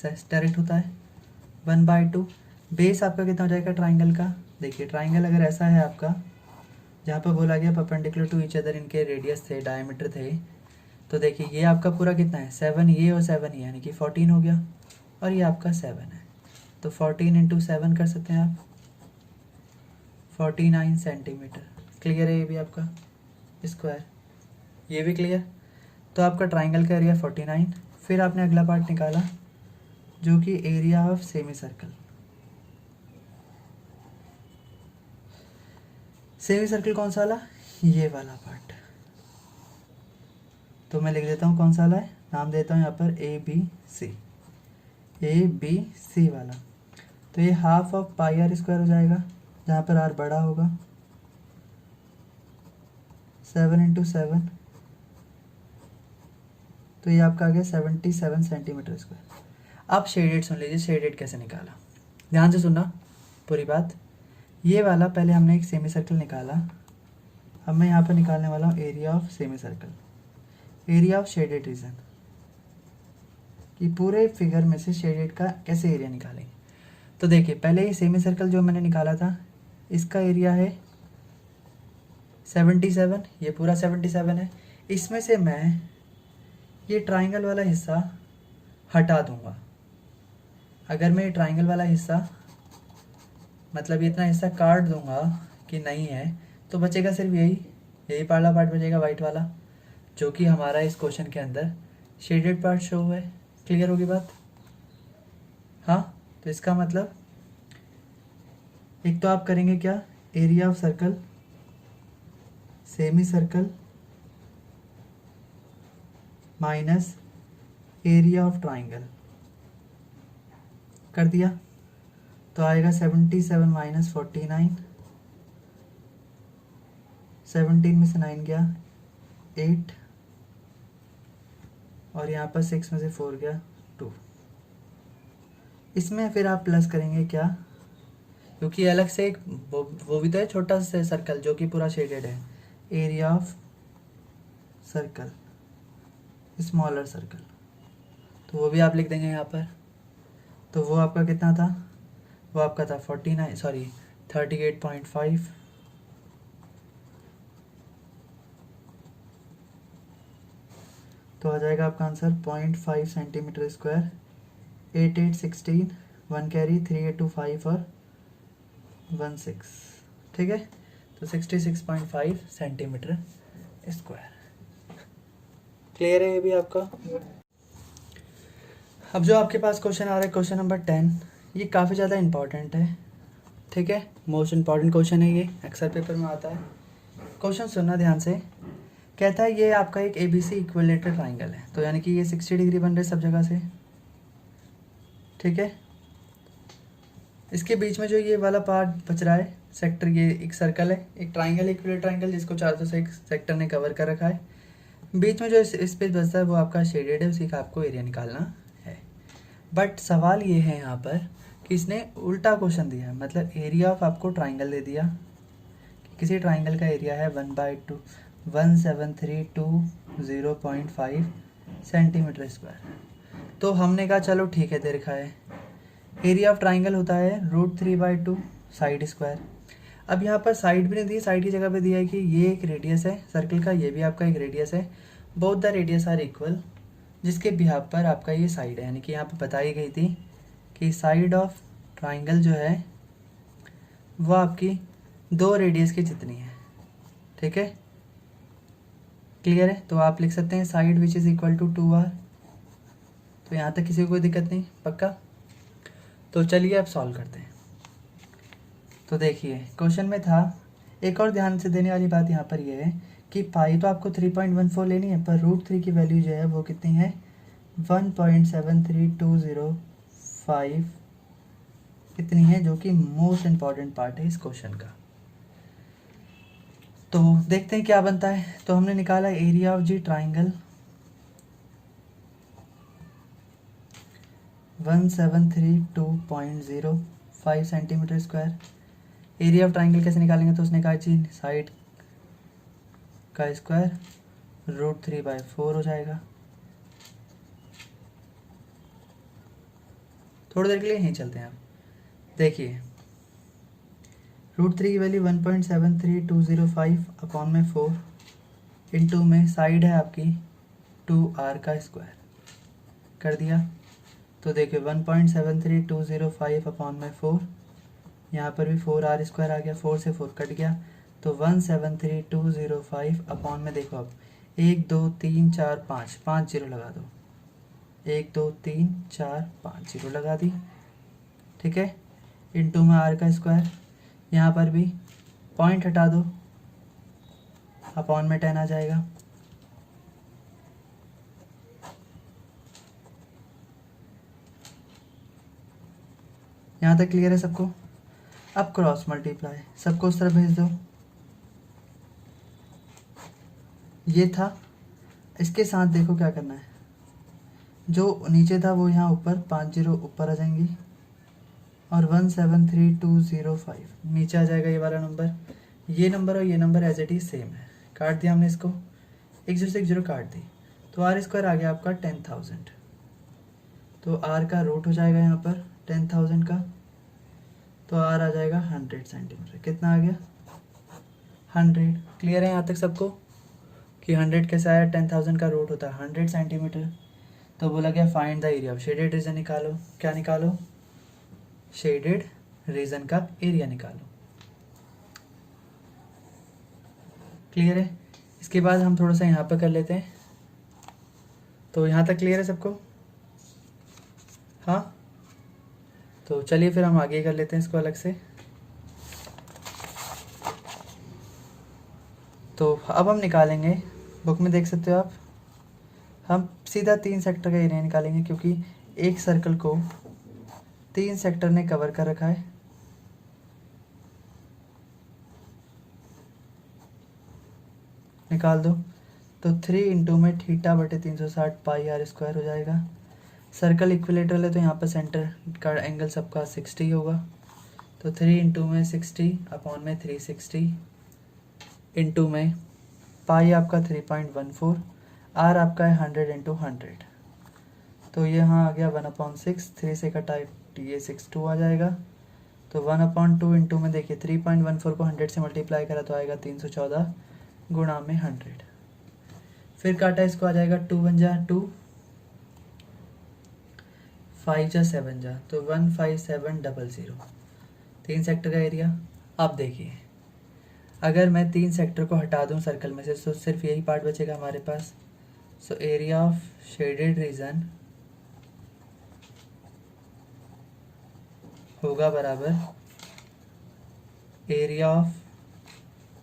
डायरेक्ट होता है, 1/2 बेस आपका कितना हो जाएगा ट्राइंगल का देखिए ट्राइंगल अगर ऐसा है आपका, जहाँ पर बोला गया परपेंडिकुलर टू ईच अदर इनके रेडियस थे, डायमीटर थे, तो देखिए ये आपका पूरा कितना है 7 ये और 7 ये, यानी कि 14 हो गया, और ये आपका 7 है, तो 14 इंटू 7 कर सकते हैं आप, 49 सेंटीमीटर। क्लियर है ये भी आपका स्क्वायर, ये भी क्लियर। तो आपका ट्राइंगल का एरिया 49। फिर आपने अगला पार्ट निकाला जो कि area of semi circle. Semi circle कौन सा वाला, ये वाला पार्ट, तो मैं लिख देता हूँ कौन सा वाला है, नाम देता हूँ यहाँ पर ABC वाला। तो ये half of pi r square हो जाएगा, जहाँ पर आर बड़ा होगा, 7 इंटू 7, तो ये आपका आ गया 77 सेंटीमीटर स्क्वायर। आप शेडेड सुन लीजिए, शेडेड कैसे निकाला, ध्यान से सुनना पूरी बात। ये वाला पहले हमने एक सेमी सर्कल निकाला, अब मैं यहाँ पर निकालने वाला हूँ area of semi circle, area of shaded reason, कि पूरे फिगर में से शेडेड का कैसे एरिया निकालेंगे। तो देखिए पहले ये सेमी सर्कल जो मैंने निकाला था, इसका एरिया है 77, ये पूरा 77 है। इसमें से मैं ये ट्राइंगल वाला हिस्सा हटा दूंगा। अगर मैं ये ट्राइंगल वाला हिस्सा, मतलब इतना हिस्सा काट दूंगा कि नहीं है, तो बचेगा सिर्फ यही पहला पार्ट बचेगा वाइट वाला, जो कि हमारा इस क्वेश्चन के अंदर शेडेड पार्ट शो हुआ है। क्लियर होगी बात? हाँ, तो इसका मतलब एक तो आप करेंगे क्या, area of circle, semi circle minus area of triangle कर दिया, तो आएगा 77 माइनस 49, 17 में से 9 गया 8, और यहाँ पर 6 में से 4 गया 2। इसमें फिर आप प्लस करेंगे क्या, क्योंकि अलग से एक वो भी तो है छोटा सा सर्कल जो कि पूरा शेडेड है, area of circle, smaller circle, तो वो भी आप लिख देंगे यहाँ पर। तो वो आपका कितना था, वो आपका था 38.5, तो आ जाएगा आपका आंसर 0.5 सेंटीमीटर स्क्वायर, 8 8 16, 1 कैरी, 3 8 2 5 और 1 6। ठीक है, तो 66.5 सेंटीमीटर स्क्वायर। क्लियर है ये भी आपका? अब जो आपके पास क्वेश्चन आ रहा है क्वेश्चन नंबर 10, ये काफ़ी ज़्यादा इंपॉर्टेंट है। ठीक है, मोस्ट इंपॉर्टेंट क्वेश्चन है ये, अक्सर पेपर में आता है। क्वेश्चन सुनना ध्यान से। कहता है ये आपका एक ABC इक्विलेटरल ट्राइंगल है, तो यानी कि ये 60 डिग्री बन रहे सब जगह से। ठीक है, इसके बीच में जो ये वाला पार्ट बच रहा है सेक्टर, ये एक सर्कल है, एक ट्राइंगल, इक्विलेटरल ट्राइंगल जिसको 406 सेक्टर ने कवर कर रखा है। बीच में जो स्पेस बचता है वो आपका शेडेड है, उसी का आपको एरिया निकालना है। बट सवाल ये है यहाँ पर कि इसने उल्टा क्वेश्चन दिया है, मतलब एरिया ऑफ आपको ट्राइंगल दे दिया, किसी ट्राइंगल का एरिया है 1/2 सेंटीमीटर स्क्वायर। तो हमने कहा चलो ठीक है, दे रखा है एरिया ऑफ ट्राइंगल होता है √3/2 साइड स्क्वायर। अब यहाँ पर साइड भी नहीं दी, साइड की जगह पे दिया है कि ये एक रेडियस है सर्कल का, ये भी आपका एक रेडियस है, both the radius are equal, जिसके बिहाफ पर आपका ये साइड है, यानी कि यहाँ पर बताई गई थी कि साइड ऑफ ट्राइंगल जो है वो आपकी 2 रेडियस की जितनी है। ठीक है, क्लियर है? तो आप लिख सकते हैं side which is equal to 2r। तो यहाँ तक किसी को कोई दिक्कत नहीं, पक्का? तो चलिए अब सॉल्व करते हैं। तो देखिए क्वेश्चन में था, एक और ध्यान से देने वाली बात यहाँ पर यह है कि पाई तो आपको 3.14 लेनी है, पर √3 की वैल्यू जो है वो कितनी है, 1.73205 कितनी है, जो कि मोस्ट इम्पॉर्टेंट पार्ट है इस क्वेश्चन का। तो देखते हैं क्या बनता है। तो हमने निकाला area of G triangle 1,732.05 centimetre square. Area of triangle कैसे निकालेंगे, तो उसने कहा जी साइड का स्क्वायर √3/4 हो जाएगा। थोड़ी देर के लिए यहीं चलते हैं आप। देखिए √3 की वैल्यू 1.73205 अपॉन में 4 इंटू में साइड है आपकी 2r का स्क्वायर कर दिया। तो देखिए 1.73205 अपॉन में 4, यहाँ पर भी 4r स्क्वायर आ गया, 4 से 4 कट गया, तो 1.73205 अपॉन में देखो अब 1 2 3 4 5 5 जीरो लगा दो, 1 2 3 4 5 जीरो लगा दी, ठीक है। इंटू में r का स्क्वायर, यहाँ पर भी पॉइंट हटा दो, अपॉन में 10 आ जाएगा। यहाँ तक क्लियर है सबको। अब क्रॉस मल्टीप्लाई, सबको उस तरफ भेज दो। ये था, इसके साथ देखो क्या करना है, जो नीचे था वो यहाँ ऊपर 5 जीरो ऊपर आ जाएंगी और 1.73205 नीचे आ जाएगा ये वाला नंबर। ये नंबर और ये number as it is same है, काट दिया हमने इसको, एक जीरो से एक जीरो काट दी, तो r स्क्वायर आ गया आपका 10,000। तो r का रूट हो जाएगा यहाँ पर 10,000 का, तो r आ जाएगा 100 सेंटीमीटर। कितना आ गया? 100। क्लियर है यहाँ तक सबको कि 100 कैसे आया? 10,000 का रूट होता है 100 सेंटीमीटर। तो बोला गया find the area of shaded reason निकालो। क्या निकालो? शेडेड रीजन का एरिया निकालो। क्लियर है? इसके बाद हम थोड़ा सा यहाँ पर कर लेते हैं। तो यहाँ तक क्लियर है सबको? हाँ, तो चलिए फिर हम आगे कर लेते हैं इसको अलग से। तो अब हम निकालेंगे, बुक में देख सकते हो आप, हम सीधा 3 सेक्टर का एरिया निकालेंगे, क्योंकि एक सर्कल को 3 सेक्टर ने कवर कर रखा है। निकाल दो। तो 3 इंटू में थीटा बटे 360 पाई r स्क्वायर हो जाएगा। सर्कल इक्विलेटरल है तो यहाँ पर सेंटर का एंगल सबका 60 होगा। तो 3 इंटू में 60 अपॉन में 360 इंटू में पाई आपका 3.14, r आपका है 100 इंटू 100। तो ये यहाँ आ गया 1/6, 3 से कटा ये 62 आ जाएगा। तो 1/2 इंटू में देखिए 3.14 को 100 से मल्टीप्लाई करा तो आएगा 314 गुणा में 100। फिर काटा इसको आ जाएगा 2 1 जा 2, 5 जा 7 जा, तो 15700। 3 सेक्टर का एरिया। अब देखिए अगर मैं 3 सेक्टर को हटा दूं सर्कल में से तो सिर्फ यही पार्ट बचेगा हमारे पास। So area of shaded region होगा बराबर एरिया ऑफ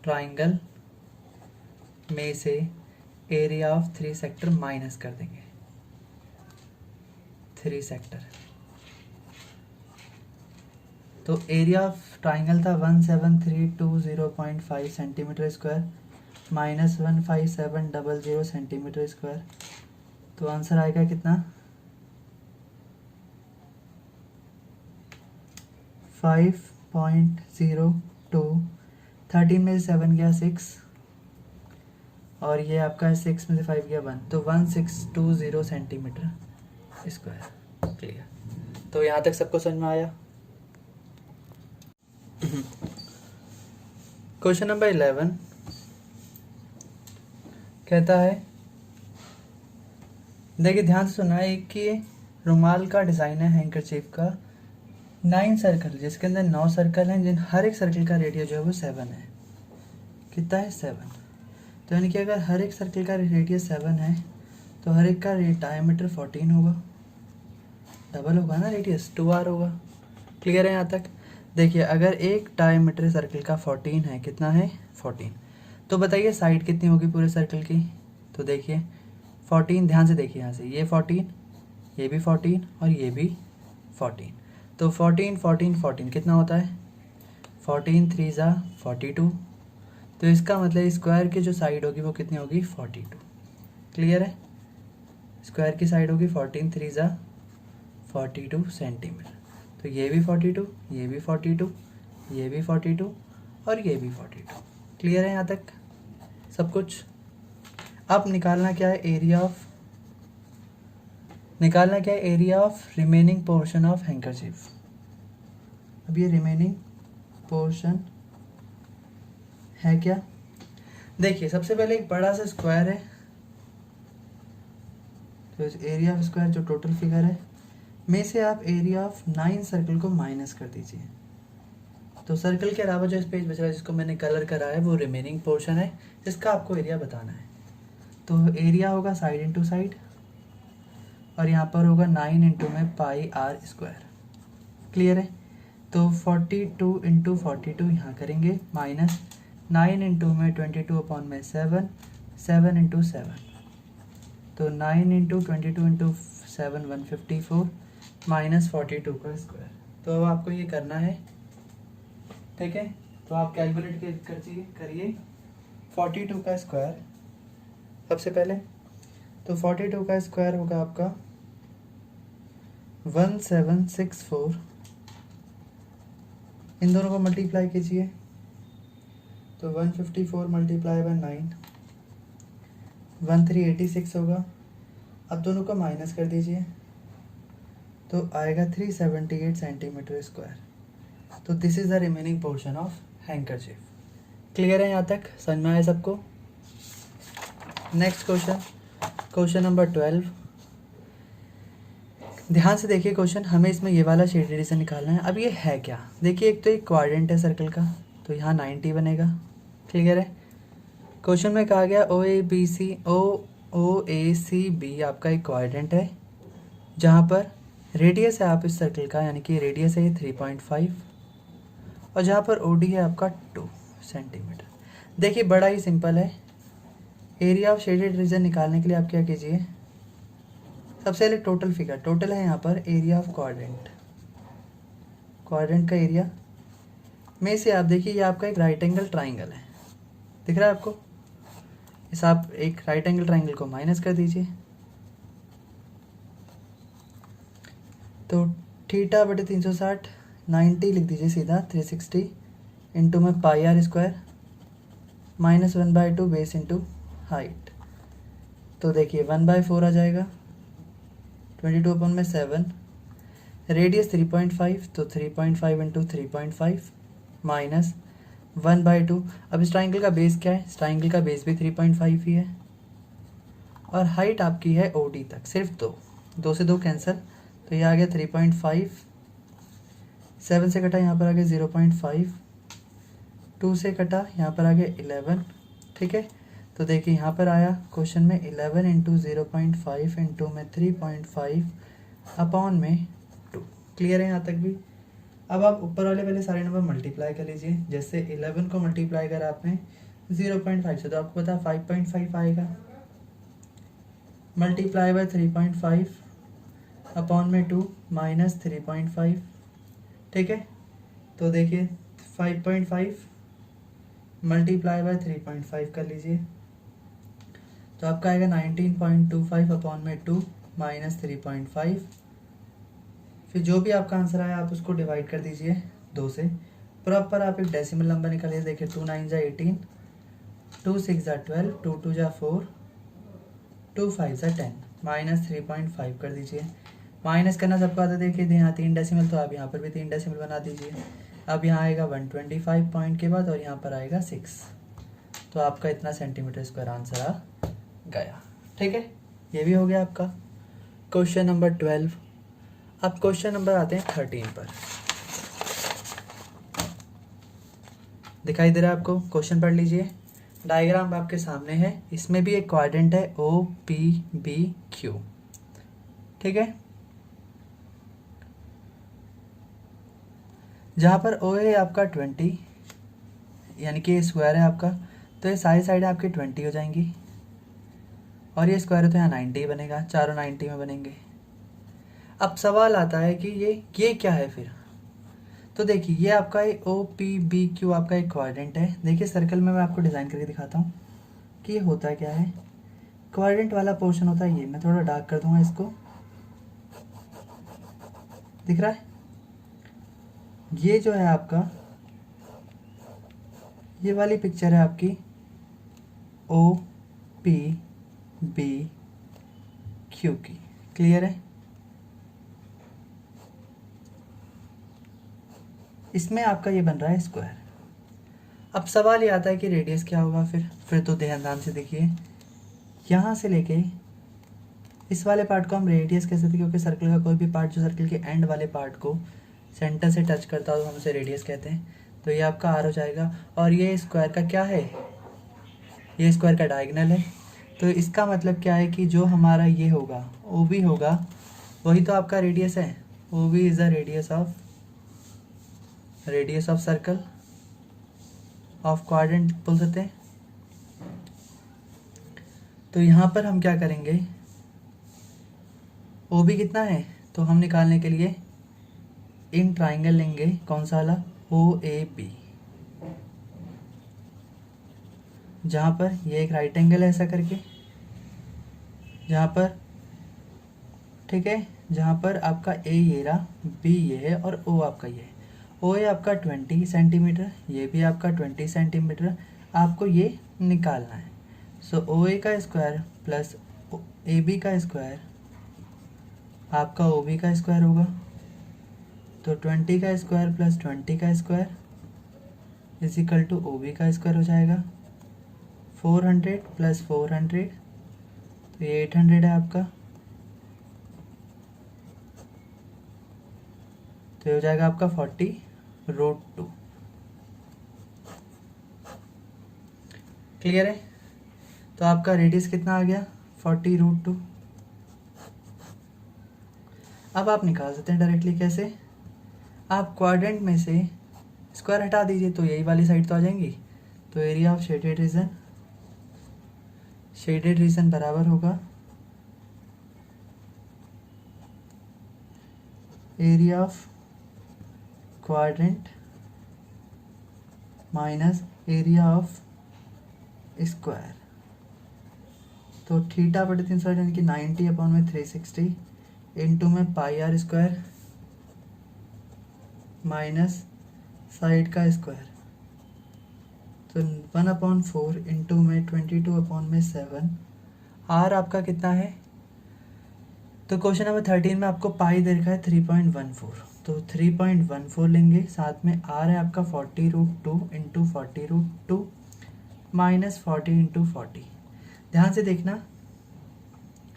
ट्राइंगल में से एरिया ऑफ 3 सेक्टर माइनस कर देंगे। 3 सेक्टर, तो एरिया ऑफ ट्राइंगल था 17320.5 centimetre square minus 15700 centimetre square. तो आंसर आएगा कितना? 5.02। 13 में से 7 गया 6 और ये आपका 6 में से 5 गया 1, तो 1620 सेंटीमीटर स्क्वायर। क्लियर? तो यहाँ तक सबको समझ में आया? क्वेश्चन नंबर 11 कहता है, देखिए ध्यान से सुना है, एक कि रुमाल का डिज़ाइन है हैंकरचीफ का, 9 सर्कल, जिसके अंदर 9 सर्कल हैं, जिन हर एक सर्कल का रेडियस जो है वो 7 है। कितना है? 7। तो यानी कि अगर हर एक सर्कल का रेडियस 7 है तो हर एक का डायमीटर 14 होगा, डबल होगा ना रेडियस, 2r होगा। क्लियर है यहाँ तक? देखिए अगर एक डायमीटर सर्कल का 14 है, कितना है? 14। तो बताइए साइड कितनी होगी पूरे सर्कल की? तो देखिए 14, ध्यान से देखिए यहाँ से, ये 14, ये भी 14 और ये भी 14। तो 14 14 14 कितना होता है? 14 3 जा 42। तो इसका मतलब स्क्वायर की जो साइड होगी वो कितनी होगी? 42। क्लियर है? स्क्वायर की साइड होगी 14 3 जा 42 सेंटीमीटर। तो ये भी 42, ये भी 42, ये भी 42 और ये भी 42। क्लियर है यहाँ तक सब कुछ? अब निकालना क्या है? Area of remaining portion of handkerchief. अब ये रिमेनिंग पोर्शन है क्या? देखिए सबसे पहले एक बड़ा सा स्क्वायर है, तो इस एरिया ऑफ स्क्वायर जो टोटल फिगर है में से आप एरिया ऑफ 9 सर्कल को माइनस कर दीजिए। तो सर्कल के अलावा जो स्पेस बच रहा है जिसको मैंने कलर करा है वो रिमेनिंग पोर्शन है जिसका आपको एरिया बताना है। तो एरिया होगा साइड इंटू साइड, और यहाँ पर होगा 9 इंटू में पाई आर स्क्वायर। क्लियर है? तो 42 इंटू 42 यहाँ करेंगे, माइनस 9 इंटू में 22 अपॉन में 7, 7 इंटू 7, तो 9 इंटू 22 इंटू 7 154 माइनस 42 का स्क्वायर। तो अब आपको ये करना है, ठीक है? तो आप कैलकुलेट करिए 42 का स्क्वायर सबसे पहले। तो 42 का स्क्वायर होगा आपका 1764, इन दोनों को मल्टीप्लाई कीजिए, तो 154 मल्टीप्लाई बाय 9 1386 होगा। अब दोनों को माइनस कर दीजिए, तो आएगा 378 सेंटीमीटर स्क्वायर। तो this is the remaining portion of handkerchief. Clear है? यहाँ तक समझ में आया सबको? Next question, question number 12। ध्यान से देखिए क्वेश्चन, हमें इसमें ये वाला शेडेड से निकालना है। अब ये है क्या? देखिए एक तो एक क्वाड्रेंट है सर्कल का, तो यहाँ 90 बनेगा। क्लियर है? क्वेश्चन में कहा गया ओ ए सी बी आपका एक क्वाड्रेंट है जहाँ पर रेडियस है आप इस सर्कल का, यानी कि रेडियस है ये 3.5, और जहाँ पर ओ डी है आपका 2 सेंटीमीटर। देखिए बड़ा ही सिंपल है। एरिया ऑफ शेडेड रीजन निकालने के लिए आप क्या कीजिए, सबसे पहले टोटल फिगर, टोटल है यहाँ पर एरिया ऑफ क्वाड्रेंट, क्वाड्रेंट का एरिया में से आप देखिए ये आपका एक राइट एंगल ट्राइंगल है, दिख रहा है आपको? इस आप एक राइट एंगल ट्राइंगल को माइनस कर दीजिए, तो थीटा बटे 360 90 लिख दीजिए सीधा, 360 इंटू में pi r square minus 1/2 base into height. तो देखिए 1/4 आ जाएगा, 22 अपन में 7, रेडियस 3.5, तो 3.5 इंटू 3.5 माइनस 1/2। अब इस ट्राइंगल का बेस क्या है? इस ट्राइंगल का बेस भी 3.5 ही है, और हाइट आपकी है ओ डी तक, सिर्फ 2 से 2 कैंसिल, तो ये आ गया 3.5, 7 से कटा यहाँ पर आ गया 0.5, 2 से कटा यहाँ पर आ गया 11। ठीक है? तो देखिए यहाँ पर आया क्वेश्चन में 11 इंटू 0.5 इंटू में 3.5 अपॉन में 2। क्लियर है यहाँ तक भी? अब आप ऊपर वाले पहले सारे नंबर मल्टीप्लाई कर लीजिए। जैसे 11 को मल्टीप्लाई करा आपने 0.5 से, तो आपको पता है 5.5 आएगा, मल्टीप्लाई बाय 3.5 अपॉन में 2 माइनस 3.5। ठीक है? तो देखिए 5.5 मल्टीप्लाई बाय 3.5 कर लीजिए, तो आपका आएगा 19.25 अपॉन में 2 माइनस 3.5। फिर जो भी आपका आंसर आया आप उसको डिवाइड कर दीजिए 2 से। प्रॉपर आप एक डेसिमल नंबर निकालिए। देखिए 2 9 जा 18, 2 6 जा 12, 2 2 जा 4, 2 5 जा 10, माइनस 3.5 कर दीजिए। माइनस करना सबको आता है, देखिए यहाँ 3 डेसिमल, तो आप यहाँ पर भी 3 डेसिमल बना दीजिए। अब यहाँ आएगा 125 पॉइंट के बाद, और यहाँ पर आएगा 6, तो आपका इतना सेंटीमीटर स्क्वायर आंसर आ गया। ठीक है? ये भी हो गया आपका क्वेश्चन नंबर 12। अब क्वेश्चन नंबर आते हैं 13 पर। दिखाई दे रहा है आपको? क्वेश्चन पढ़ लीजिए। डायग्राम आपके सामने है, इसमें भी एक क्वाड्रेंट है ओ पी बी क्यू। ठीक है? जहाँ पर ओ है आपका 20, यानी कि स्क्वायर है आपका, तो ये सारी साइड आपकी 20 हो जाएंगी, और ये स्क्वायर है तो यहाँ 90 बनेगा, चारों 90 में बनेंगे। अब सवाल आता है कि ये क्या है फिर? तो देखिए ये आपका ओ पी बी क्यू आपका एक क्वाड्रेंट है। देखिए सर्कल में मैं आपको डिज़ाइन करके दिखाता हूँ कि ये होता क्या है। क्वाड्रेंट वाला पोर्शन होता है ये, मैं थोड़ा डार्क कर दूंगा इसको, दिख रहा है? ये जो है आपका, ये वाली पिक्चर है आपकी ओ पी बी क्यू की। क्लियर है? इसमें आपका ये बन रहा है स्क्वायर। अब सवाल ये आता है कि रेडियस क्या होगा। फिर तो ध्यान से देखिए, यहाँ से लेके इस वाले पार्ट को हम रेडियस कह सकते हैं, क्योंकि सर्कल का कोई भी पार्ट जो सर्कल के एंड वाले पार्ट को सेंटर से टच करता हो तो हम उसे रेडियस कहते हैं। तो ये आपका आर हो जाएगा। और ये स्क्वायर का क्या है, ये स्क्वायर का डायगोनल है। तो इसका मतलब क्या है कि जो हमारा ये होगा ओ बी होगा, वही तो आपका रेडियस है। O B is the radius of circle of quadrant बोल सकते हैं। तो यहाँ पर हम क्या करेंगे, ओ बी कितना है तो हम निकालने के लिए इन ट्राइंगल लेंगे, कौन सा वाला, ओ ए बी, जहाँ पर ये एक राइट एंगल है ऐसा करके, जहाँ पर ठीक है, जहाँ पर आपका ए ये रहा, बी ये है और ओ आपका ये है। ओ है आपका 20 सेंटीमीटर, ये भी आपका 20 सेंटीमीटर, आपको ये निकालना है। सो ओ ए का स्क्वायर प्लस ए बी का स्क्वायर आपका ओ बी का स्क्वायर होगा। तो 20 का स्क्वायर प्लस 20 का square is equal to O B का स्क्वायर हो जाएगा। 400 प्लस 400 तो ये 800 है आपका। तो ये हो जाएगा आपका 40√2। क्लियर है। तो आपका रेडियस कितना आ गया, 40√2। अब आप निकाल सकते हैं डायरेक्टली। कैसे, आप क्वाड्रेंट में से स्क्वायर हटा दीजिए तो यही वाली साइड तो आ जाएंगी। तो एरिया ऑफ शेडेड रीजन बराबर होगा area of quadrant minus area of square. तो थीटा बटे 360 यानी कि 90/360 इंटू में pi r square minus side का स्क्वायर। तो 1/4 इंटू में 22/7। आर आपका कितना है, तो क्वेश्चन नंबर 13 में आपको पाई दे रखा है 3.14। तो 3.14 लेंगे, साथ में आर है आपका 40√2 इंटू 40√2 माइनस 40 इंटू 40। ध्यान से देखना,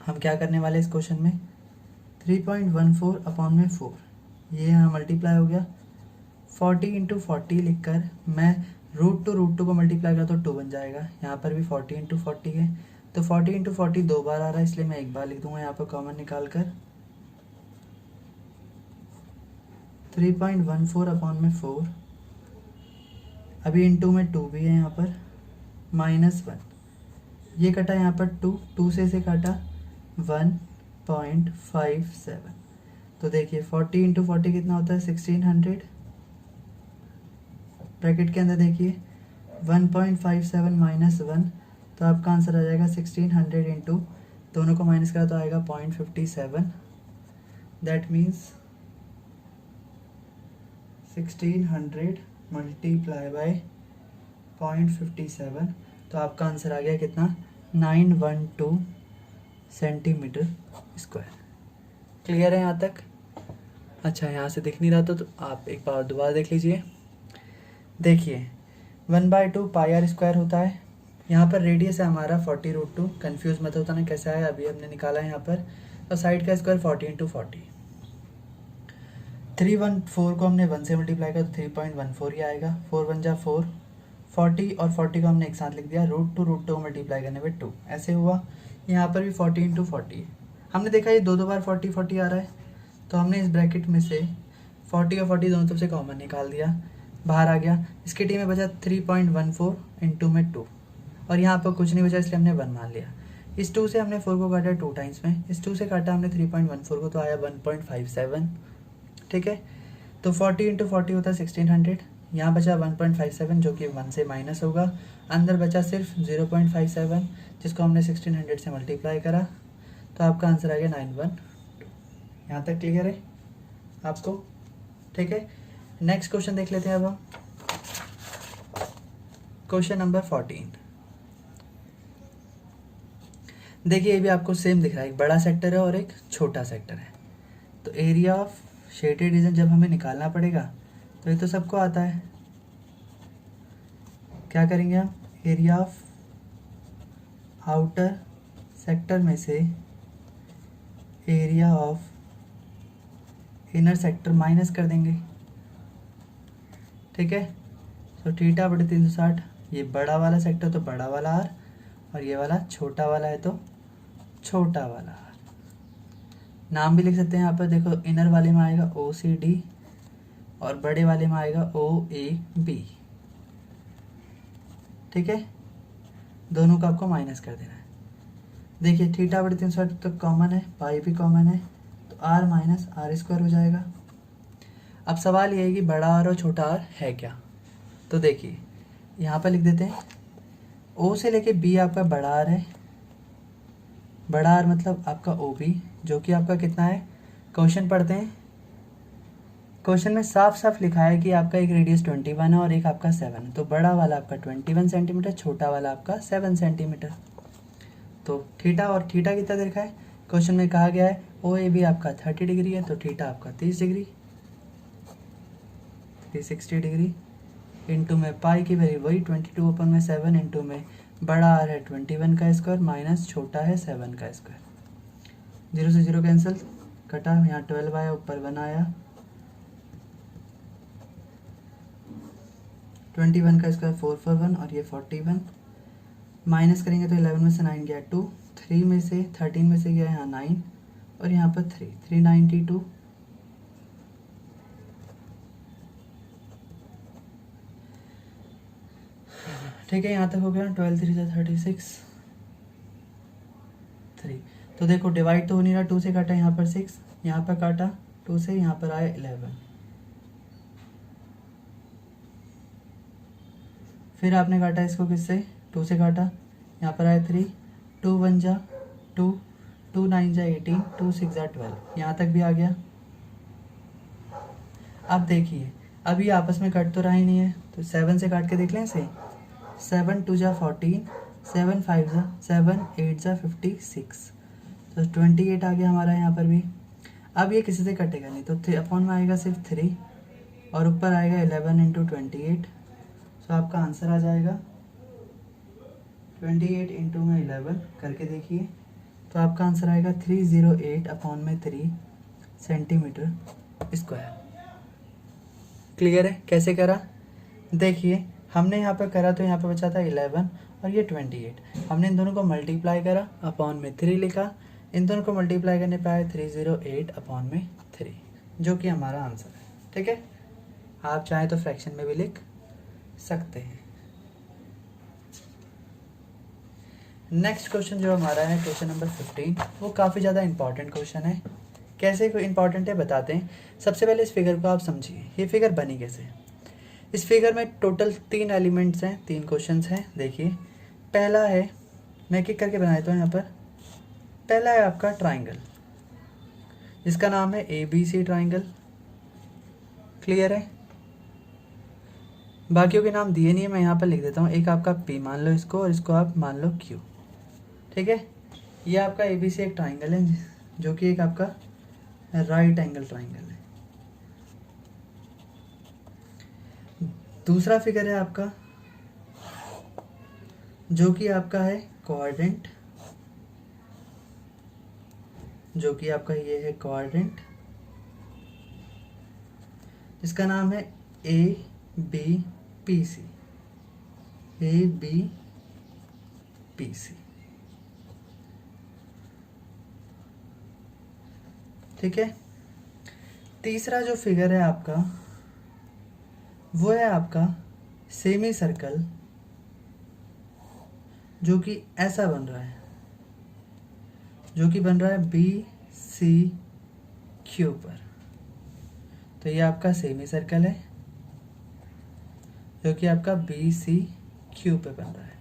हम क्या करने वाले इस क्वेश्चन में, 3.14/4 ये यहाँ मल्टीप्लाई हो गया। 40 इंटू 40 लिख कर मैं √2 को मल्टीप्लाई करा तो 2 बन जाएगा। यहाँ पर भी 40 इंटू 40 है, तो 40 इंटू 40 2 बार आ रहा है, इसलिए मैं एक बार लिख दूंगा यहाँ पर कॉमन निकाल कर। 3.14/4 अभी इंटू में 2 भी है यहाँ पर, -1 ये कटा यहाँ पर 2 से इसे काटा 1.57। तो देखिए 40 इंटू 40 कितना होता है 1600। ब्रैकेट के अंदर देखिए 1.57 माइनस 1, तो आपका आंसर आ जाएगा 1600 इंटू, दोनों को माइनस करा तो आएगा 0.57। दैट मीन्स 1600 मल्टीप्लाई बाय 0.57, तो आपका आंसर आ गया कितना, 912 सेंटीमीटर स्क्वायर। क्लियर है यहाँ तक। अच्छा, यहाँ से दिख नहीं रहा तो आप एक बार दोबारा देख लीजिए। देखिए 1/2 पाई आर स्क्वायर होता है, यहाँ पर रेडियस है हमारा 40√2, कन्फ्यूज मत होता ना कैसा है, अभी हमने निकाला है यहाँ पर। और साइड का स्क्वायर 40 इंटू 40। 314 को हमने 1 से मल्टीप्लाई किया तो 3.14 ही आएगा। 4 1 जा 4, 40 और 40 को हमने एक साथ लिख दिया, √2 मल्टीप्लाई करने पे 2 ऐसे हुआ। यहाँ पर भी 40 इंटू 40 हमने देखा, ये दो बार 40 40 आ रहा है, तो हमने इस ब्रैकेट में से 40 और 40 दोनों तरफ से कॉमन निकाल दिया, बाहर आ गया। इसके टी में बचा 3.14 इंटू में 2, और यहाँ पर कुछ नहीं बचा इसलिए हमने 1 मान लिया। इस 2 से हमने 4 को काटा 2 टाइम्स में, इस 2 से काटा हमने 3.14 को तो आया 1.57। ठीक है, तो 40 इंटू 40 होता है 1600, यहाँ बचा 1.57 जो कि 1 से माइनस होगा, अंदर बचा सिर्फ 0.57 जिसको हमने 1600 से मल्टीप्लाई करा, तो आपका आंसर आ गया 912। यहाँ तक क्लियर है आपको। ठीक है, नेक्स्ट क्वेश्चन देख लेते हैं अब हम। Question number 14। देखिए ये भी आपको सेम दिख रहा है, एक बड़ा सेक्टर है और एक छोटा सेक्टर है। तो एरिया ऑफ शेडेड रीजन जब हमें निकालना पड़ेगा, तो ये तो सबको आता है, क्या करेंगे हम, एरिया ऑफ आउटर सेक्टर में से area of inner sector minus कर देंगे, ठीक है। तो थीटा बटे 360, ये बड़ा वाला सेक्टर तो बड़ा वाला आर, और ये वाला छोटा वाला है तो छोटा वाला आर। नाम भी लिख सकते हैं यहाँ पर, देखो इनर वाले में आएगा ओ सी डी और बड़े वाले में आएगा ओ ए बी, ठीक है। दोनों का आपको माइनस कर देना है। देखिए थीटा बटे 360 तो कॉमन है, पाई भी कॉमन है, तो आर माइनस आर स्क्वायर हो जाएगा। अब सवाल ये है कि बड़ा आर और छोटा आर है क्या, तो देखिए यहाँ पर लिख देते हैं, ओ से लेके बी आपका बड़ा आर है, बड़ा आर मतलब आपका ओ बी, जो कि आपका कितना है, क्वेश्चन पढ़ते हैं। क्वेश्चन में साफ साफ लिखा है कि आपका एक रेडियस 21 है और एक आपका 7 है, तो बड़ा वाला आपका 21 सेंटीमीटर, छोटा वाला आपका 7 सेंटीमीटर। तो थीटा और थीटा कितना दे रखा है, क्वेश्चन में कहा गया है ओ ए बी आपका 30 डिग्री है, तो थीटा आपका 30 डिग्री, 360 डिग्री, इंटू में पाई की वैल्यू वही 22/7, इंटू में बड़ा आर है 21 का स्क्वायर माइनस छोटा है 7 का स्क्वायर, 0 से 0 कैंसिल, कटा, यहाँ 12 आया, ऊपर 1 आया, 21 का स्क्वायर 441 और ये 41, माइनस करेंगे तो 11 में से 9 गया 2, 3 में से 13 में से गया यहाँ 9 और यहाँ पर 392, ठीक है। यहाँ तक हो गया, 12 3 से 36, 3। तो देखो डिवाइड तो हो नहीं रहा, 2 से काटा यहाँ पर 6, यहाँ पर काटा 2 से, यहाँ पर आया 11, फिर आपने काटा इसको किससे, 2 से काटा, यहाँ पर आया 3, 2 1 जा 2, 2 9 जा 18, 2 6 जा 12, यहाँ तक भी आ गया। अब देखिए अभी आपस में कट तो रहा ही नहीं है, तो 7 से काट के देख लें इसे, 7 2 जा 14, 7 5 जा 7, 8 जा 56, तो 28 आ गया हमारा यहाँ पर भी। अब ये किसी से कटेगा नहीं, तो अपॉन में आएगा सिर्फ 3 और ऊपर आएगा 11 इंटू 28, तो आपका आंसर आ जाएगा 28 इंटू में 11 करके देखिए, तो आपका आंसर आएगा 308/3 सेंटीमीटर स्क्वायर। क्लियर है कैसे करा, देखिए हमने यहाँ पर करा तो यहाँ पर बचा था 11 और ये 28, हमने इन दोनों को मल्टीप्लाई करा, अपॉन में 3 लिखा, इन दोनों को मल्टीप्लाई करने पे आया 308/3, जो कि हमारा आंसर है, ठीक है। आप चाहें तो फ्रैक्शन में भी लिख सकते हैं। नेक्स्ट क्वेश्चन जो हमारा है क्वेश्चन नंबर 15, वो काफ़ी ज़्यादा इंपॉर्टेंट क्वेश्चन है। कैसे इंपॉर्टेंट है बताते हैं। सबसे पहले इस फिगर को आप समझिए, ये फिगर बनी कैसे। इस फिगर में टोटल 3 एलिमेंट्स हैं, 3 क्वेश्चंस हैं। देखिए पहला है, मैं एक करके बना देता हूँ यहाँ पर। पहला है आपका ट्राइंगल, जिसका नाम है ABC ट्राइंगल, क्लियर है। बाकियों के नाम दिए नहीं है, मैं यहाँ पर लिख देता हूँ। एक आपका P मान लो इसको, और इसको आप मान लो Q, ठीक है। ये आपका ABC एक ट्राइंगल है, जो कि एक आपका राइट एंगल ट्राइंगल है। दूसरा फिगर है आपका, जो कि आपका है क्वाड्रेंट, जो कि आपका ये है क्वाड्रेंट, जिसका नाम है ABPC, ABPC, ठीक है। तीसरा जो फिगर है आपका, वो है आपका सेमी सर्कल, जो कि ऐसा बन रहा है, जो कि बन रहा है BCQ पर। तो ये आपका सेमी सर्कल है, जो कि आपका BCQ पे बन रहा है।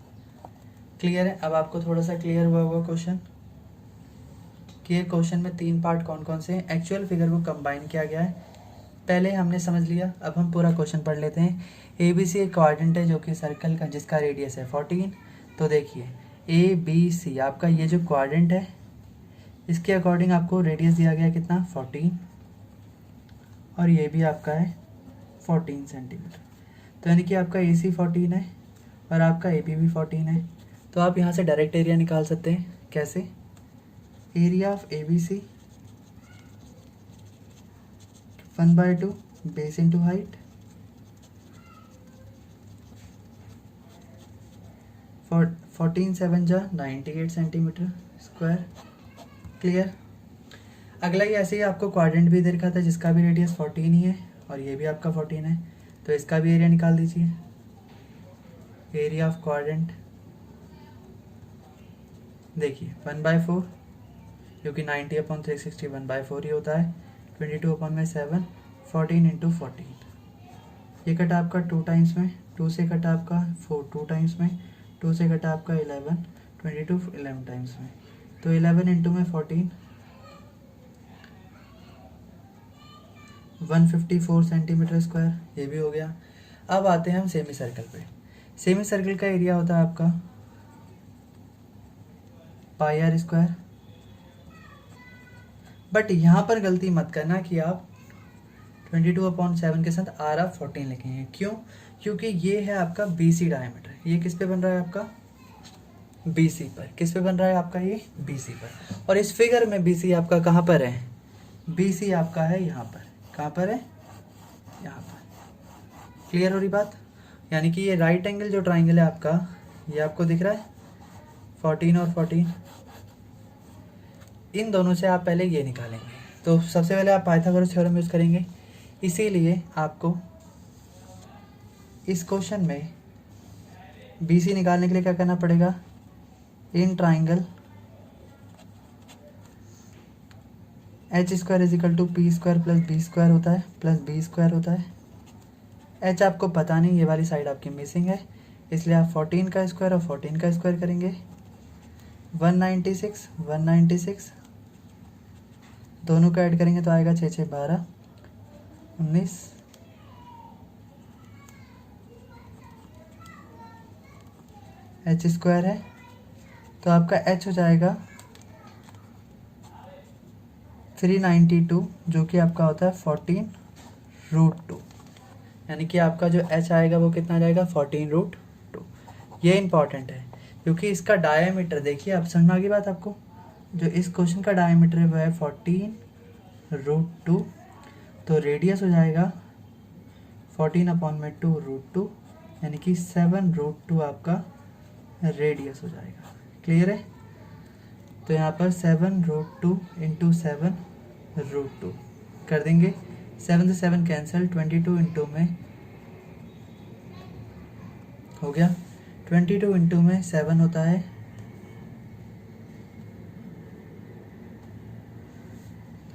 क्लियर है। अब आपको थोड़ा सा क्लियर हुआ होगा क्वेश्चन, कि ये क्वेश्चन में 3 पार्ट कौन कौन से हैं। एक्चुअल फिगर को कंबाइन किया गया है, पहले हमने समझ लिया। अब हम पूरा क्वेश्चन पढ़ लेते हैं। ABC एक क्वाड्रेंट है, जो कि सर्कल का, जिसका रेडियस है 14। तो देखिए ABC आपका ये जो क्वाड्रेंट है, इसके अकॉर्डिंग आपको रेडियस दिया गया कितना, 14, और ये भी आपका है 14 सेंटीमीटर। तो यानी कि आपका AC 14 है और आपका ए बी भी 14 है। तो आप यहाँ से डायरेक्ट एरिया निकाल सकते हैं। कैसे? Area of A B C 1/2 base into height, 14 7 जा 98 सेंटीमीटर स्क्वायर। क्लियर? अगला ही ऐसे ही आपको क्वाड्रेंट भी दे रखा था जिसका भी रेडियस 14 ही है और ये भी आपका 14 है, तो इसका भी एरिया निकाल दीजिए। एरिया ऑफ क्वाड्रेंट देखिए 1/4, क्योंकि 90/360 1/4 ही होता है। 22/7 14 इंटू 14, ये कटा आपका 2 टाइम्स में, 2 से कटा आपका 4 2 टाइम्स में, 2 से कटा आपका 11, 22 11 टाइम्स में, तो 11 इंटू में 14 154 सेंटीमीटर स्क्वायर, ये भी हो गया। अब आते हैं हम सेमी सर्कल पे। सेमी सर्कल का एरिया होता है आपका पाई आर स्क्वायर, बट यहाँ पर गलती मत करना कि आप 22/7 के साथ आर आप 14 लिखेंगे। क्यों? क्योंकि ये है आपका बी सी डायमीटर। ये किस पे बन रहा है आपका? बी सी पर। किस पे बन रहा है आपका? ये बी सी पर। और इस फिगर में बी सी आपका कहाँ पर है? बी सी आपका है यहाँ पर। कहाँ पर है? यहाँ पर। क्लियर हो रही बात? यानी कि ये राइट एंगल जो ट्राइंगल है आपका, ये आपको दिख रहा है 14 और 14, इन दोनों से आप पहले ये निकालेंगे। तो सबसे पहले आप पाइथागोरस थ्योरम यूज़ करेंगे। इसीलिए आपको इस क्वेश्चन में बी सी निकालने के लिए क्या करना पड़ेगा? In triangle H square is equal to P square plus B square होता है, प्लस बी स्क्वायर होता है। एच आपको पता नहीं, ये वाली साइड आपकी मिसिंग है, इसलिए आप 14 का स्क्वायर और 14 का स्क्वायर करेंगे। 196 दोनों का ऐड करेंगे तो आएगा 6 6 12 19। एच स्क्वायर है तो आपका एच हो जाएगा 392, जो कि आपका होता है 14√2। यानी कि आपका जो एच आएगा वो कितना आ जाएगा? 14√2। ये इंपॉर्टेंट है क्योंकि इसका डायमीटर देखिए, आप समझ में आ गई बात आपको? जो इस क्वेश्चन का डायमीटर है वो है 14√2, तो रेडियस हो जाएगा 14/2√2, यानी कि 7√2 आपका रेडियस हो जाएगा। क्लियर है? तो यहाँ पर 7√2 इंटू 7√2 कर देंगे। 7 से 7 कैंसिल, 22 इंटू में हो गया। 22 इंटू में 7 होता है,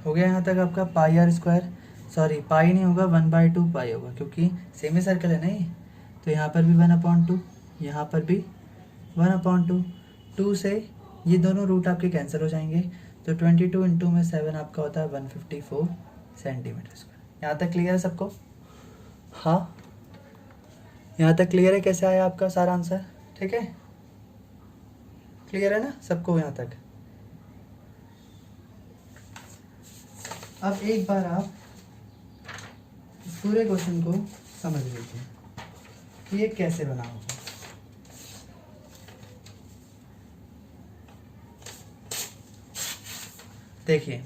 हो गया यहाँ तक आपका पाई आर स्क्वायर। सॉरी, पाई नहीं होगा, 1/2 पाई होगा, क्योंकि सेमी सर्कल है नहीं। तो यहाँ पर भी 1/2, यहाँ पर भी 1/2। 2 से ये दोनों रूट आपके कैंसिल हो जाएंगे, तो 22 इंटू में 7 आपका होता है 154 सेंटीमीटर स्क्वायर। यहाँ तक क्लियर है सबको? हाँ, यहाँ तक क्लियर है? कैसे आया आपका सारा आंसर? ठीक है, क्लियर है ना सबको यहाँ तक? अब एक बार आप इस पूरे क्वेश्चन को समझ लीजिए कि ये कैसे बना होगा। देखिए,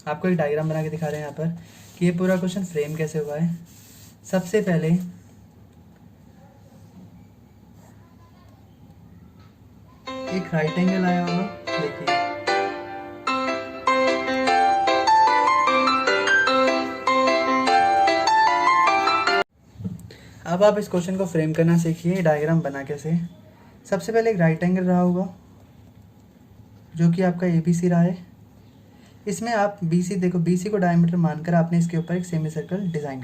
आपको एक डायग्राम बना के दिखा रहे हैं यहाँ पर कि ये पूरा क्वेश्चन फ्रेम कैसे हुआ है। सबसे पहले एक राइट एंगल आया होगा, देखिए अब आप इस क्वेश्चन को फ्रेम करना सीखिए, डायग्राम बना कैसे। सबसे पहले एक राइट एंगल रहा होगा जो कि आपका ए बी सी रहा है। इसमें आप बी सी, देखो बी सी को डायमीटर मानकर आपने इसके ऊपर एक सेमी सर्कल डिज़ाइन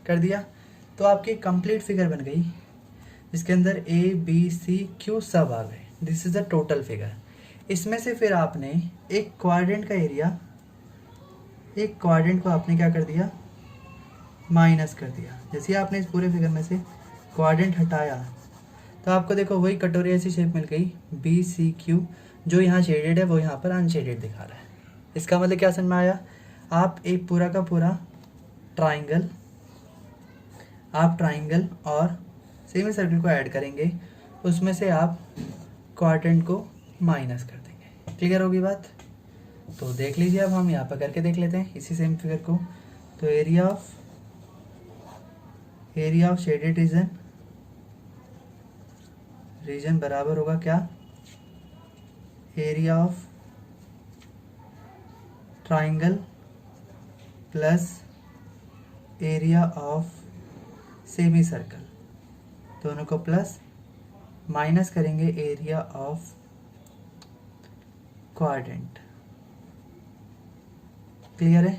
कर दिया तो आपकी कंप्लीट फिगर बन गई जिसके अंदर ए बी सी क्यू सब आ गए। This is the total figure. इसमें से फिर आपने एक क्वाड्रेंट का एरिया, एक क्वाड्रेंट को आपने क्या कर दिया? माइनस कर दिया। जैसे आपने इस पूरे फिगर में से क्वाड्रेंट हटाया तो आपको देखो वही कटोरी ऐसी शेप मिल गई बी सी क्यू। जो यहाँ शेडेड है वो यहाँ पर अनशेडेड दिखा रहा है। इसका मतलब क्या समझ में आया? आप एक पूरा का पूरा ट्राइंगल, आप ट्राइंगल और सेमी सर्कल को ऐड करेंगे उसमें से आप क्वाड्रेंट को माइनस कर देंगे। क्लियर होगी बात? तो देख लीजिए, अब हम यहाँ पर करके देख लेते हैं इसी सेम फिगर को। तो एरिया ऑफ शेडेड रीजन बराबर होगा क्या? Area of triangle plus area of semi circle, दोनों को प्लस माइनस करेंगे एरिया ऑफ क्वाड्रेंट। क्लियर है?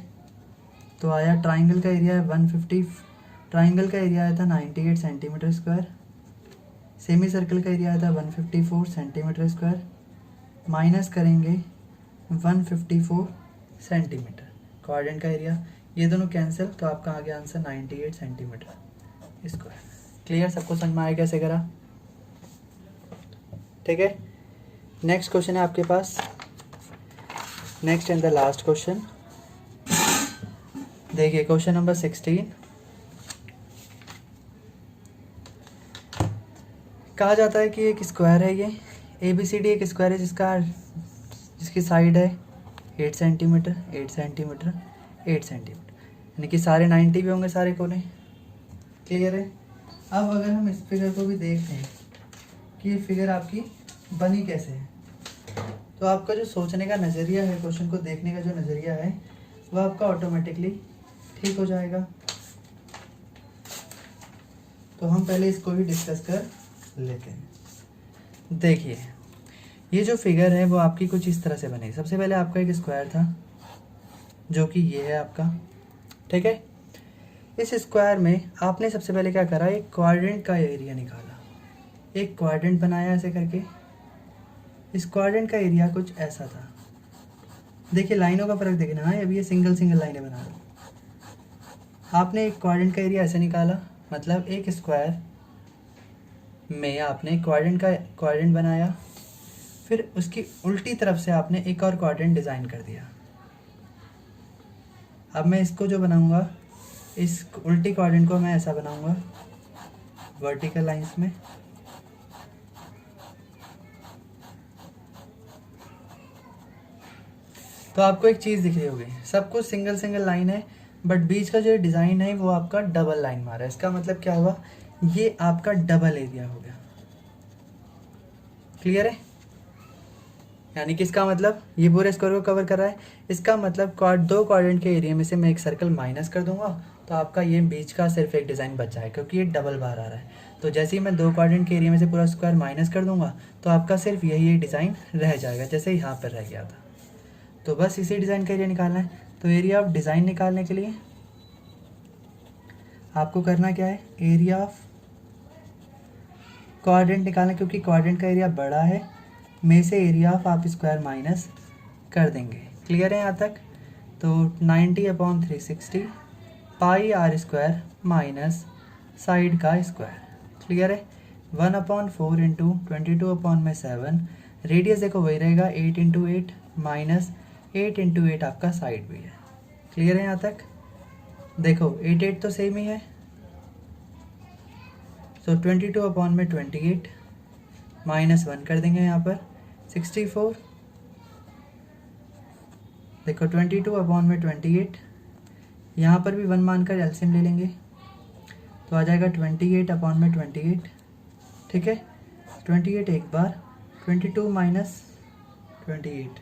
तो आया ट्राइंगल का एरिया है 150, ट्राइंगल का एरिया आया था 98 सेंटीमीटर स्क्वायर, सेमी सर्कल का एरिया आया था 154 सेंटीमीटर स्क्वायर, माइनस करेंगे 154 सेंटीमीटर क्वाड्रेंट का एरिया, ये दोनों कैंसिल, तो आपका आ गया आंसर 98 सेंटीमीटर स्क्वायर। क्लियर? सबको समझ में आया कैसे करा? ठीक है, नेक्स्ट क्वेश्चन है आपके पास, next and the last question. देखिए क्वेश्चन नंबर 16। कहा जाता है कि एक स्क्वायर है, ये ABCD एक स्क्वायर है जिसकी साइड है 8 सेंटीमीटर 8 सेंटीमीटर 8 सेंटीमीटर, यानी कि सारे 90 भी होंगे सारे कोने। क्लियर है? अब अगर हम इस फिगर को भी देखते हैं कि ये फिगर आपकी बनी कैसे है, तो आपका जो सोचने का नज़रिया है, क्वेश्चन को देखने का जो नज़रिया है, वह आपका ऑटोमेटिकली ठीक हो जाएगा। तो हम पहले इसको भी डिस्कस कर लेते हैं। देखिए ये जो फिगर है वो आपकी कुछ इस तरह से बनेगी। सबसे पहले आपका एक स्क्वायर था जो कि ये है आपका, ठीक है। इस स्क्वायर में आपने सबसे पहले क्या करा, एक क्वाड्रेंट का एरिया निकाला, एक क्वाड्रेंट बनाया ऐसे करके। इस क्वाड्रेंट का एरिया कुछ ऐसा था। देखिए लाइनों का फर्क देखना है, अभी ये सिंगल सिंगल लाइनें बना रहा हूँ। आपने एक क्वाड्रेंट का एरिया ऐसे निकाला, मतलब एक स्क्वायर में आपने क्वाड्रेंट बनाया, फिर उसकी उल्टी तरफ से आपने एक और क्वाड्रेंट डिज़ाइन कर दिया। अब मैं इसको जो बनाऊंगा, इस उल्टी क्वाड्रेंट को मैं ऐसा बनाऊंगा वर्टिकल लाइंस में। तो आपको एक चीज़ दिख रही होगी, सब कुछ सिंगल सिंगल लाइन है, बट बीच का जो डिज़ाइन है वो आपका डबल लाइन मारा है। इसका मतलब क्या हुआ, ये आपका डबल एरिया हो गया। क्लियर है? यानी कि इसका मतलब ये पूरे स्क्वायर को कवर कर रहा है। इसका मतलब दो क्वाड्रेंट के एरिया में से मैं एक सर्कल माइनस कर दूंगा, तो आपका ये बीच का सिर्फ एक डिज़ाइन बचा है, क्योंकि ये डबल बार आ रहा है। तो जैसे ही मैं दो क्वाड्रेंट के एरिया में से पूरा स्क्वायर माइनस कर दूंगा, तो आपका सिर्फ यही डिज़ाइन रह जाएगा, जैसे यहाँ पर रह गया था। तो बस इसी डिज़ाइन का एरिया निकालना है। तो एरिया ऑफ डिज़ाइन निकालने के लिए आपको करना क्या है, एरिया ऑफ क्वाड्रेंट निकालना, क्योंकि क्वाड्रेंट का एरिया बड़ा है, में से एरिया ऑफ आप स्क्वायर माइनस कर देंगे। क्लियर है यहाँ तक? तो 90/360 पाई r स्क्वायर माइनस साइड का स्क्वायर। क्लियर है? 1/4 इंटू 22/7, रेडियस देखो वही रहेगा 8 इंटू 8 माइनस 8 इंटू 8 आपका साइड भी है। क्लियर है यहाँ तक? देखो 8 तो सेम ही है, तो 22/28 माइनस 1 कर देंगे यहाँ पर 64। देखो 22/28, यहाँ पर भी 1 मानकर एलसीएम ले लेंगे, तो आ जाएगा 28/28। ठीक है, 28 एक बार, 22 माइनस 28।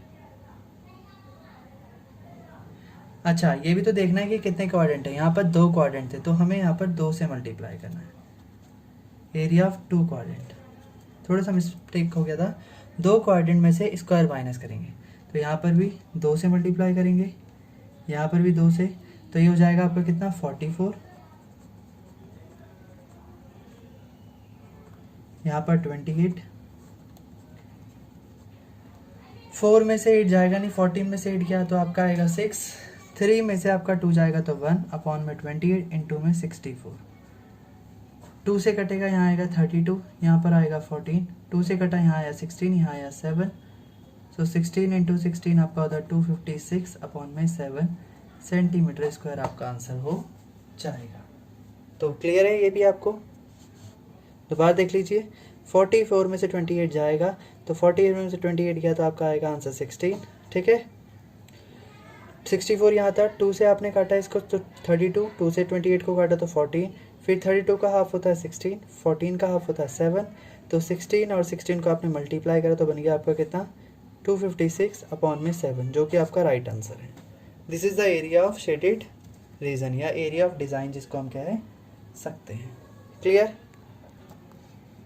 अच्छा ये भी तो देखना है कि कितने क्वाड्रेंट है। यहाँ पर 2 क्वाड्रेंट थे, तो हमें यहाँ पर 2 से मल्टीप्लाई करना है। एरिया ऑफ 2 क्वाड्रेंट, थोड़ा सा मिस्टेक हो गया था, 2 क्वाड्रेंट में से स्क्वायर माइनस करेंगे, तो यहाँ पर भी 2 से मल्टीप्लाई करेंगे, यहाँ पर भी 2 से, तो ये हो जाएगा आपका कितना 44, यहाँ पर 28, 4 में से 8 जाएगा नहीं, 14 में से 8 गया तो आपका आएगा 6, 3 में से आपका 2 जाएगा तो 1/28 इंटू में 64, 2 से कटेगा यहाँ आएगा 32, यहाँ पर आएगा 14, 2 से कटा यहाँ आया 16, यहाँ आया 7, सो 16 इंटू 16 आपका होता है 256/7 सेंटीमीटर स्क्वायर आपका आंसर हो जाएगा। तो क्लियर है ये भी आपको? दोबारा देख लीजिए, 44 में से 28 जाएगा, तो 48 में से 28 गया तो आपका आएगा आंसर 16, ठीक है। 64 यहाँ था, 2 से आपने काटा इसको तो 32, 2 से 28 को काटा तो 14, फिर 32 का हाफ होता है 16, 14 का हाफ होता है 7, तो 16 और 16 को आपने मल्टीप्लाई करा तो बन गया आपका कितना 256 अपॉन में 7, जो कि आपका राइट आंसर है। This is the area of shaded reason या एरिया ऑफ डिज़ाइन जिसको हम कह सकते हैं। क्लियर।